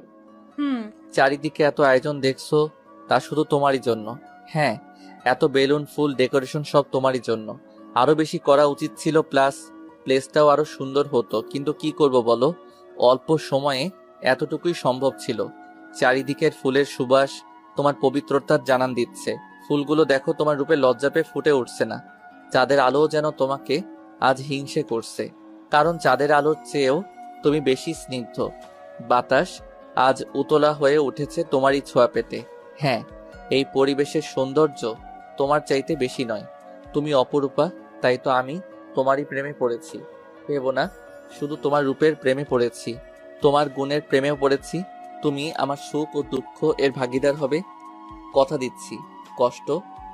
চারিদিকে এত আয়োজন দেখছো, তা শুধু তোমারই জন্য। হ্যাঁ, এত বেলুন ফুল ডেকোরেশন সব তোমারই জন্য। আরো বেশি করা উচিত ছিল, প্লাস প্লেসটাও আরো সুন্দর হতো, কিন্তু কি করব বলো, অল্প সময়ে এতটুকুই সম্ভব ছিল। চারিদিকের ফুলের সুবাস তোমার পবিত্রতার জানান দিচ্ছে। ফুলগুলো দেখো, তোমার রূপে লজ্জা পেয়ে ফুটে উঠছে না। চাঁদের আলোও যেন তোমাকে আজ হিংসে করছে, কারণ চাঁদের আলোর চেয়েও তুমি বেশি স্নিগ্ধ। বাতাস আজ উতলা হয়ে উঠেছে তোমারই ছোঁয়া পেতে। হ্যাঁ, এই পরিবেশের সৌন্দর্য তোমার চাইতে বেশি নয়। তুমি অপরূপা, তাই তো আমি তোমারই প্রেমে পড়েছি। ভেবো না শুধু তোমার রূপের প্রেমে পড়েছি, তোমার গুণের প্রেমেও পড়েছি। তুমি আমার সুখ ও দুঃখ এর ভাগিদার হবে। কথা দিচ্ছি, কষ্ট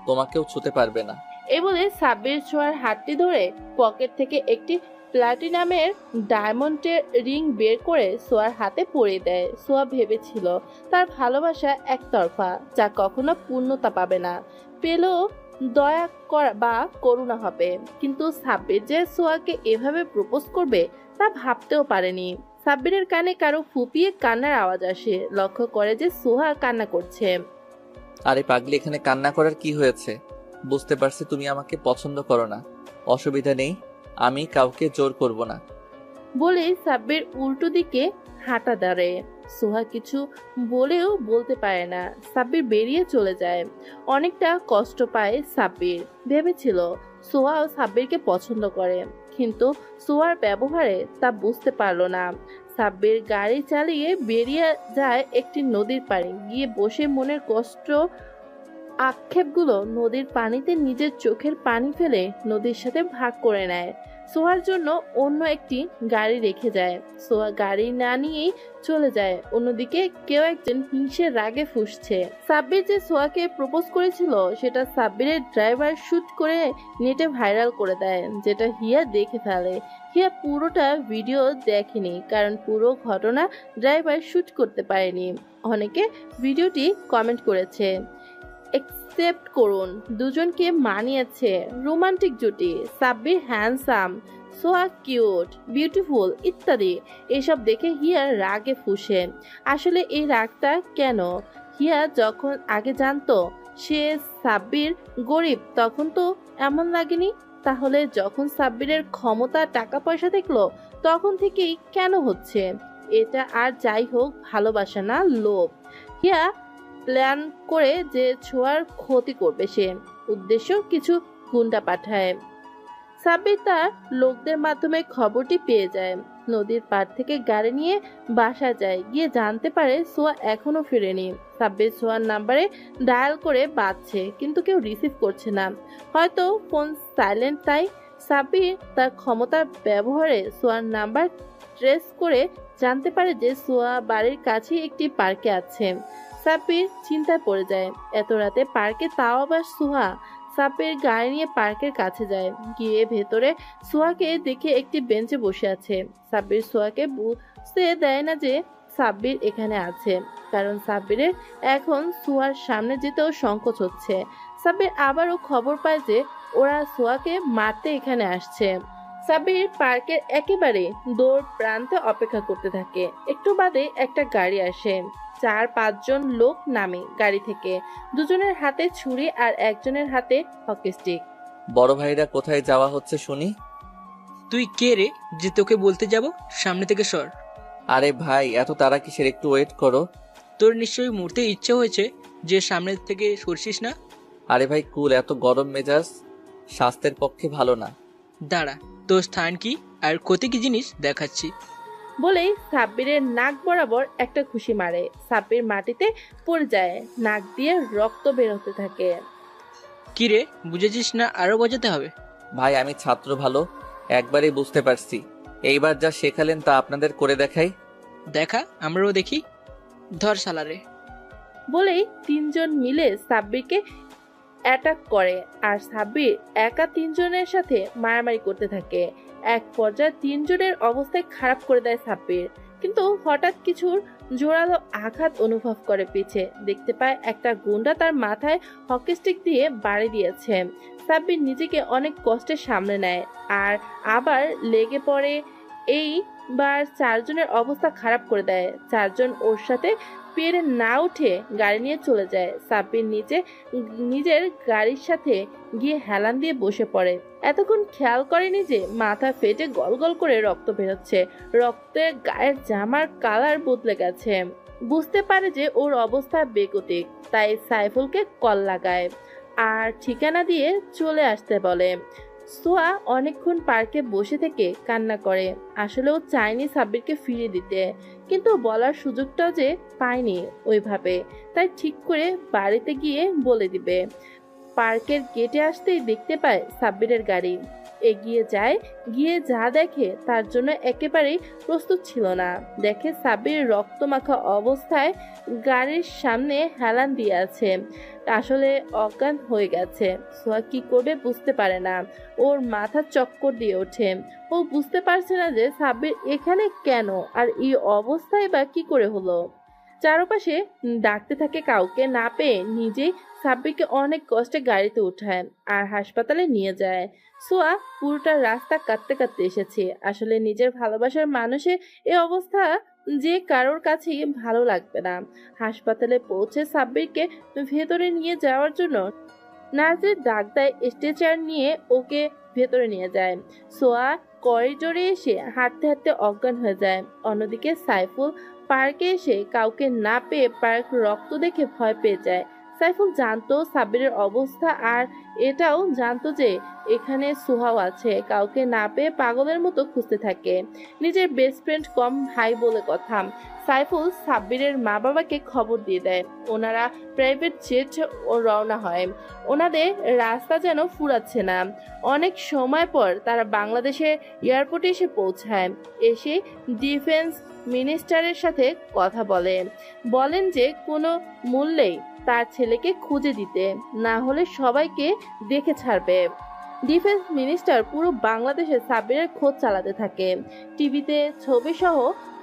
তোমাকেও ছুতে পারবে না। এ বলে সাব্বির ছোঁয়ার হাতটি ধরে পকেট থেকে একটি প্লাটিনামের ডায়মন্ডের রিং বের করে সোয়ার হাতে পরিয়ে দেয়। সোয়া ভেবেছিল তার ভালোবাসা একতরফা, যা কখনো পূর্ণতা পাবে না। পেলেও দয়া করা বা করুণা হবে, কিন্তু সাব্বির যে সোয়াকে এভাবে প্রপোজ করবে তা ভাবতেও পারেনি। সাব্বিরের কানে কারো ফুপিয়ে কান্নার আওয়াজ আসে, লক্ষ্য করে যে সোহা কান্না করছে। আরে পাগলি, এখানে কান্না করার কি হয়েছে? বুঝতে পারছি তুমি আমাকে পছন্দ করো না, অসুবিধা নেই, আমি কাউকে জোর করব না। বলে সাব্বির উল্টো দিকে হাঁটা দাঁড়ে। সোহা কিছু বলেও বলতে পারে না, সাব্বির বেরিয়ে চলে যায়। অনেকটা কষ্ট পায় সাব্বির। ভেবেছিল সোহাও সাব্বিরকে পছন্দ করে, কিন্তু সোহার ব্যবহারে তা বুঝতে পারলো না। সাব্বির গাড়ি চালিয়ে বেরিয়ে যায় একটি নদীর পাড়ে, গিয়ে বসে মনের কষ্ট আক্ষেপগুলো নদীর পানিতে নিজের চোখের পানি ফেলে নদীর সাথে ভাগ করে নেয়। সোহার জন্য অন্য একটি গাড়ি রেখে যায়। সোহা গাড়ি না নিয়েই চলে যায়। অন্যদিকে কেউ একজন হিংসের রাগে ফুঁসছে। সাব্বির যে সোহাকে প্রপোজ করেছিল সেটা সাব্বিরের ড্রাইভার শুট করে নেটে ভাইরাল করে দেয়, যেটা হিয়া দেখে ফেলে। হিয়া পুরোটা ভিডিও দেখেনি, কারণ পুরো ঘটনা ড্রাইভার শুট করতে পারেনি। অনেকে ভিডিওটি কমেন্ট করেছে, একসেপ্ট করুন, দুজনকে মানিয়েছে, রোমান্টিক জুটি, সাব্বির হ্যান্ডসাম, সোহা কিউট, বিউটিফুল ইত্যাদি। এসব দেখে হিয়া রাগে ফুঁসে। আসলে এই রাগটা কেন? হিয়া যখন আগে জানতো সে সাব্বির গরিব, তখন তো এমন লাগেনি। তাহলে যখন সাব্বিরের ক্ষমতা টাকা পয়সা দেখলো, তখন থেকেই কেন হচ্ছে? এটা আর যাই হোক ভালোবাসা না, লোভ। হিয়া প্ল্যান করে যে ছোঁয়ার ক্ষতি করবে সে, উদ্দেশ্য কিছু গুন্ডা পাঠায়। সাব্বির তার লোকদের মাধ্যমে খবরটি পেয়ে যায়। নদীর পাড় থেকে গাড়ি নিয়ে বাসা যায়, গিয়ে জানতে পারে সোয়া এখনো ফিরেনি। সাব্বির সোয়ার নাম্বারে ডায়াল করে বাজছে, কিন্তু কেউ রিসিভ করছে না, হয়তো ফোন সাইলেন্ট। তাই সাব্বির তার ক্ষমতার ব্যবহারে সোয়ার নাম্বার ট্রেস করে জানতে পারে যে সোয়া বাড়ির কাছে একটি পার্কে আছে। সাব্বির চিন্তায় পড়ে যায়, এত রাতে পার্কে, তাও আবার সোহা। সাব্বির গাড়ি নিয়ে পার্কের কাছে যায়, গিয়ে ভেতরে সোহাকে দেখে একটি বেঞ্চে বসে আছে। সাব্বির সোহাকে বুঝতে দেয় না যে সাব্বির এখানে আছে, কারণ সাব্বিরের এখন সোহার সামনে যেতেও সংকোচ হচ্ছে। সাব্বির আবারও খবর পায় যে ওরা সোহাকে মারতে এখানে আসছে। সাব্বির পার্কের একেবারে দৌড় প্রান্তে অপেক্ষা করতে থাকে। একটু বাদে একটা গাড়ি আসে। 4-5 জন লোক নামে গাড়ি থেকে, দুজনের হাতে ছুরি আর একজনের হাতে হকি স্টিক। বড় ভাইরা কোথায় যাওয়া হচ্ছে শুনি? তুই কে রে যে তোকে বলতে যাব? সামনে থেকে সর। আরে ভাই, এত তাড়া কিসের? একটু ওয়েট করো। তোর নিশ্চয়ই মরতে ইচ্ছে হয়েছে যে সামনে থেকে সরছিস না। আরে ভাই কুল, এত গরম মেজাজ স্বাস্থ্যের পক্ষে ভালো না। দাঁড়া, তোর স্থান কি আর ক্ষতি কি জিনিস দেখাচ্ছি। বলেই সাব্বিরের নাক বরাবর একটা ঘুষি মারে। সাব্বির মাটিতে পড়ে যায়, নাক দিয়ে রক্ত বের হতে থাকে। কি রে, বুঝেছিস না আরো বোঝাতে হবে? ভাই আমি ছাত্র ভালো, একবারই বুঝতে পারছি। এইবার যা শেখালেন তা আপনাদের করে দেখাই। দেখা, আমরাও দেখি। ধর শালারে। বলেই তিনজন মিলে সাব্বিরকে অ্যাটাক করে আর সাব্বির একা তিনজনের সাথে মারামারি করতে থাকে। এক পর্যায়ে তিনজনের অবস্থায় খারাপ করে দেয় সাব্বির, কিন্তু হঠাৎ কিছুর জোরালো আঘাত অনুভব করে পিছে। দেখতে পায় একটা গুন্ডা তার মাথায় হকি স্টিক দিয়ে বাড়ি দিয়েছে। সাব্বির নিজেকে অনেক কষ্টে সামলে নেয় আর আবার লেগে পড়ে। এইবার চারজনের অবস্থা খারাপ করে দেয়। চারজন ওর সাথে পেরে না উঠে গাড়ি নিয়ে চলে যায়। সাব্বির নিজের গাড়ির সাথে গিয়ে হেলান দিয়ে বসে পড়ে। এতক্ষণ খেয়াল করেনি যে মাথা ফেটে গলগল করে রক্ত বেরোচ্ছে। রক্তে গায়ের জামার কালার বদলে গেছে। বুঝতে পারে যে ওর অবস্থা বেগতিক, তাই সাইফুলকে কল লাগায় আর ঠিকানা দিয়ে চলে আসতে বলে। সোয়া অনেকক্ষণ পার্কে বসে থেকে কান্না করে। আসলে ও চায়নি সাব্বিরকে ফিরিয়ে দিতে, কিন্তু বলার সুযোগটাও যে পায়নি ওইভাবে, তাই ঠিক করে বাড়িতে গিয়ে বলে দিবে। পার্কের গেটে আসতেই দেখতে পায় সাব্বিরের গাড়ি। এগিয়ে যায়, গিয়ে যা দেখে তার জন্য একেবারেই প্রস্তুত ছিল না। দেখে সাব্বির রক্তমাখা অবস্থায় গাড়ির সামনে হেলান দিয়ে আছে, আসলে অজ্ঞান হয়ে গেছে। সোয়া কি করবে বুঝতে পারে না, ওর মাথা চক্কর দিয়ে ওঠে। ও বুঝতে পারছে না যে সাব্বির এখানে কেন আর এই অবস্থায় বা কি করে হলো। চারপাশে ডাকতে থাকে, কাউকে না পেয়ে নিজেই সাব্বিরকে অনেক কষ্টে গাড়িতে উঠায় আর হাসপাতালে নিয়ে যায়। সোয়া পুরোটা রাস্তা কাঁদতে কাঁদতে এসেছে। আসলে নিজের ভালোবাসার মানুষের এই অবস্থা যে কারোর কাছেই ভালো লাগবে না। হাসপাতালে পৌঁছে সাব্বিরকে ভেতরে নিয়ে যাওয়ার জন্য নার্সের ডাক দেয়, স্ট্রেচার নিয়ে ওকে ভেতরে নিয়ে যায়। সোয়া করিডোরে এসে হাঁটতে হাঁটতে অজ্ঞান হয়ে যায়। অন্যদিকে সাইফুল পার্কে এসে কাউকে না পেয়ে পার্ক রক্ত দেখে ভয় পেয়ে যায়। সাইফুল জানতো সাব্বিরের অবস্থা আর এটাও জানতো যে এখানে সোহাও আছে। কাউকে না পেয়ে পাগলের মতো খুঁজতে থাকে। নিজের বেস্ট ফ্রেন্ড কম ভাই বলে কথা। সাইফুল সাব্বিরের মা বাবাকে খবর দিয়ে দেয়। ওনারা প্রাইভেট জেট ও রওনা হয়। ওনাদের রাস্তা যেন ফুরাচ্ছে না। অনেক সময় পর তারা বাংলাদেশের এয়ারপোর্টে এসে পৌঁছায়। এসে ডিফেন্স মিনিস্টারের সাথে কথা বলেন যে কোনো মূল্যেই তার ছেলেকে খুঁজে দিতে, না হলে সবাইকে দেখে ছাড়বে। ডিফেন্স মিনিস্টার পুরো বাংলাদেশে সাব্বিরের খোঁজ চালাতে থাকে। টিভিতে ছবি সহ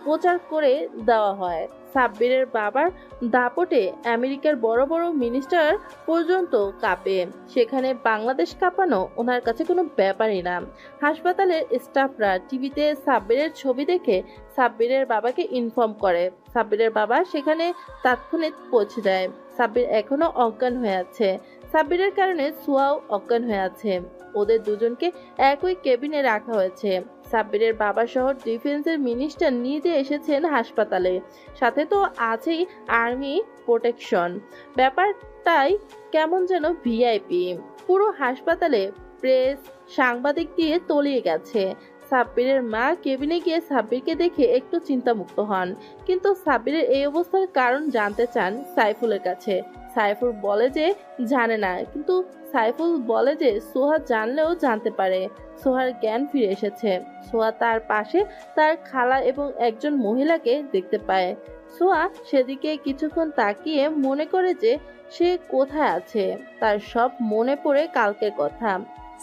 প্রচার করে দেওয়া হয়। সাব্বিরের বাবার দাপটে আমেরিকার বড় বড় মিনিস্টার পর্যন্ত কাঁপে। সেখানে বাংলাদেশ কাঁপানো ওনার কাছে কোনো ব্যাপারই না। হাসপাতালের স্টাফরা টিভিতে সাব্বিরের ছবি দেখে সাব্বিরের বাবাকে ইনফর্ম করে। সাব্বিরের বাবা সেখানে তাৎক্ষণিক পৌঁছে যায়। সাব্বির এখনো অজ্ঞান হয়ে আছে। সাব্বিরের কারণে সোয়াও অজ্ঞান হয়ে আছে। ওদের দুজনকে একই কেবিনে রাখা হয়েছে। সাব্বিরের বাবা সহ ডিফেন্সের মিনিস্টার নিজে এসেছেন হাসপাতালে, সাথে তো আছেই আর্মি প্রোটেকশন। ব্যাপারটাই কেমন যেন ভিআইপি। পুরো হাসপাতালে প্রেস সাংবাদিক দিয়ে তলিয়ে গেছে। সাব্বিরের মা কেবিনে গিয়ে সাব্বিরকে দেখে একটু চিন্তামুক্ত হন, কিন্তু সাব্বিরের এই অবস্থার কারণ জানতে চান সাইফুলের কাছে। সাইফুল বলে যে জানে না, কিন্তু সাইফুল বলে যে সোহা জানলেও জানতে পারে। সোহার জ্ঞান ফিরে এসেছে। সোহা তার পাশে তার খালা এবং একজন মহিলাকে দেখতে পায়। সোহা সেদিকে কিছুক্ষণ তাকিয়ে মনে করে যে সে কোথায় আছে। তার সব মনে পড়ে কালকের কথা।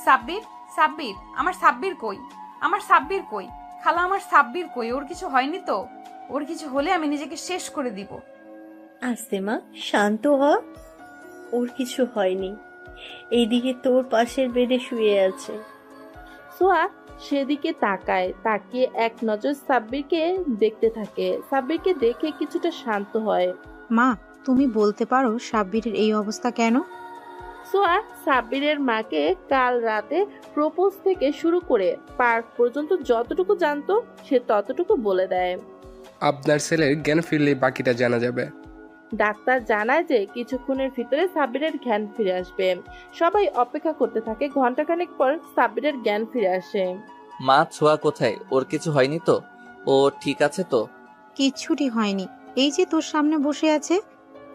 সাব্বির, সাব্বির, আমার সাব্বির কই? আমার সাব্বির কই? খালা, আমার সাব্বির কই? ওর কিছু হয়নি তো? ওর কিছু হলে আমি নিজেকে শেষ করে দিব। আস্তে মা, শান্ত হ। ওর কিছু হয়নি। এইদিকে তোর পাশের বেডে শুয়ে আছে। সোয়া সেদিকে তাকায়, তাকিয়ে এক নজর সাব্বিরকে দেখতে থাকে। সাব্বিরকে দেখে কিছুটা শান্ত হয়। মা, তুমি বলতে পারো সাব্বিরের এই অবস্থা কেন? সোয়া সাব্বিরের মাকে কাল রাতে প্রপোজ থেকে শুরু করে পার্ক পর্যন্ত যতটুকু জানতো সে ততটুকু বলে দেয়। আপনার ছেলের জ্ঞান ফিরলে বাকিটা জানা যাবে। ডাক্তার জানায় যে কিছুক্ষণের ভিতরে সাব্বিরের জ্ঞান ফিরে আসবে। সবাই অপেক্ষা করতে থাকে। ঘন্টাখানেক পর সাব্বিরের জ্ঞান ফিরে আসে। মা, ছোঁয়া কোথায়? ওর কিছু হয়নি তো? ও ঠিক আছে তো? কিচ্ছুটি হয়নি, এই যে তোর সামনে বসে আছে।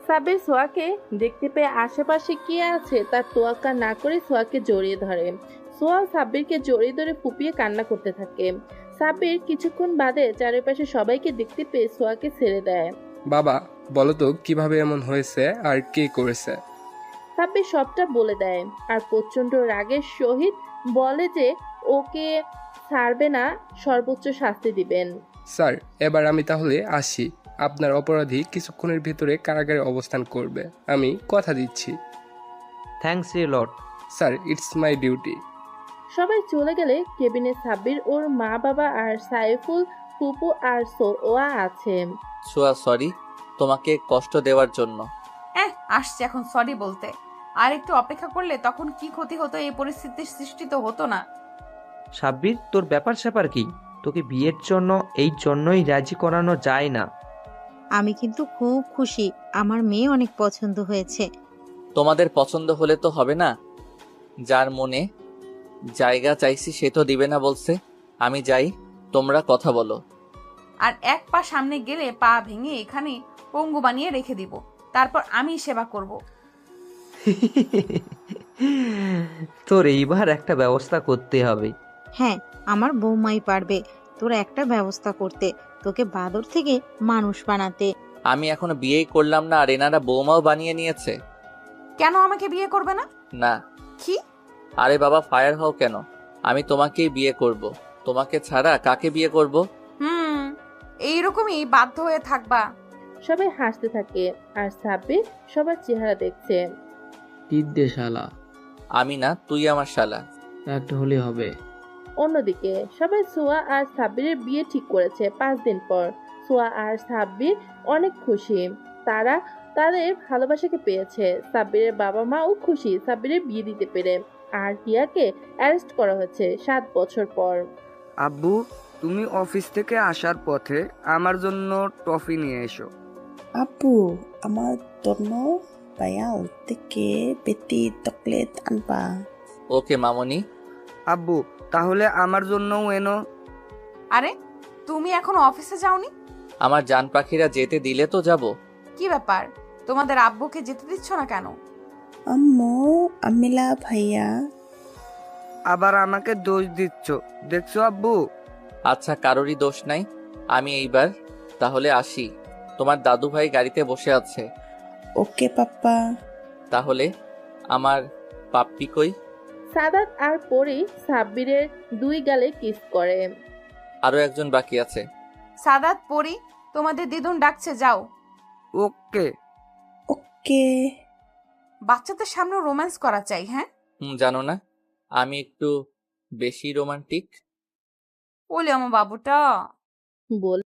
সাব্বির সোয়াকে দেখতে পেয়ে আশেপাশে কে আছে তার তোয়াক্কা না করে সোয়াকে জড়িয়ে ধরে। সোয়া সাব্বিরকে জড়িয়ে ধরে ফুপিয়ে কান্না করতে থাকে। সাব্বির কিছুক্ষণ বাদে চারিপাশে সবাইকে দেখতে পেয়ে সোয়াকে ছেড়ে দেয়। বাবা, বলো তো কিভাবে এমন হয়েছে আর কে করেছে? সাব্বির সবটা বলে দেয় আর প্রচন্ড রাগের সহিত বলে যে ওকে ছাড়বে না, সর্বোচ্চ শাস্তি দিবেন। স্যার, এবার আমি তাহলে আসি। আপনার অপরাধী কিছুক্ষণের ভিতরে কারাগারে অবস্থান করবে, আমি কথা দিচ্ছি। Thanks a lot. Sir, it's my duty. সবাই চলে গেলে কেবিনে সাব্বির, ওর মা বাবা আর সাইফুল, ফুপু আর সোয়া আছে। ছোঁয়া, সরি তোমাকে কষ্ট দেওয়ার জন্য। আসছে এখন সরি বলতে। আর একটু অপেক্ষা করলে তখন কি ক্ষতি হতো, এই পরিস্থিতির সৃষ্টি তো হতো না। সাব্বির, তোর ব্যাপার স্যাপার কি? তোকে বিয়ের জন্য এই জন্যই রাজি করানো যায় না। আমি কিন্তু খুব খুশি, আমার মেয়ে অনেক পছন্দ হয়েছে। তোমাদের পছন্দ হলে তো হবে না। যার মনে জায়গা চাইছি সে তো দিবে না বলছে। আমি যাই, তোমরা কথা বলো। আর এক পা সামনে গেলে পা ভেঙে এখানে পঙ্গু বানিয়ে রেখে দিব, তারপর আমি সেবা করব। তোর এইবার একটা ব্যবস্থা করতে হবে। হ্যাঁ, আমার বৌমাই পারবে তোর একটা ব্যবস্থা করতে, তোকে বাদর থেকে মানুষ বানাতে। আমি এখনো বিয়েই করলাম না আর এনারা বৌমাও বানিয়ে নিয়েছে। কেন আমাকে বিয়ে করবে না? না। কি? আরে বাবা, ফায়ার হও কেন? আমি তোমাকেই বিয়ে করব। তোমাকে ছাড়া কাকে বিয়ে করব? এইরকমই বাধ্য হয়ে থাকবা। সবাই হাসতে থাকে আর সাব্বির সবার চেহারা দেখছে। টিপ দে শালা। আমি না, তুই আমার শালা। একটা হলে হবে। অন্যদিকে সবাই সোয়া আর সাব্বিরের বিয়ে ঠিক করেছে 5 দিন পর। সোয়া আর সাব্বির অনেক খুশি, তারা তাদের ভালোবাসাকে পেয়েছে। সাব্বিরের বাবা মাও খুশি সাব্বিরের বিয়ে দিতে পেরে। আর হিয়াকে অ্যারেস্ট করা হয়েছে 7 বছর পর। আব্বু, তুমি অফিস থেকে আসার পথে আমার জন্য টফি নিয়ে এসো। Abu, আমার জন্য বাইয়াল থেকে বেটি চকলেট আনবা। ওকে মামনি। আব্বু, তাহলে আমার জন্যও এনো। আরে তুমি এখন অফিসে যাওনি? আমার জান পাখিরা যেতে দিলে তো যাব। কি ব্যাপার, তোমাদের আব্বুকে যেতে দিচ্ছ না কেন? আম্মু, আমিলা ভাইয়া। আবার আমাকে দোষ দিচ্ছ, দেখছো আব্বু? আচ্ছা, কারোরই দোষ নাই। আমি এইবার তাহলে আসি। তোমার দাদু ভাই গাড়িতে বসে আছে। ওকে পাপ্পা। তাহলে আমার পাপ্পি কই? সাদাত আর পরি সাব্বিরের 2 গালে কিস করে। আরো একজন বাকি আছে। সাদাত, পরি, তোমাদের দিদুন ডাকছে, যাও। ওকে ওকে। বাচ্চাদের সামনে রোম্যান্স করা চাই। হ্যাঁ, জানো না আমি একটু বেশি রোমান্টিক। ওলে আমার বাবুটা বল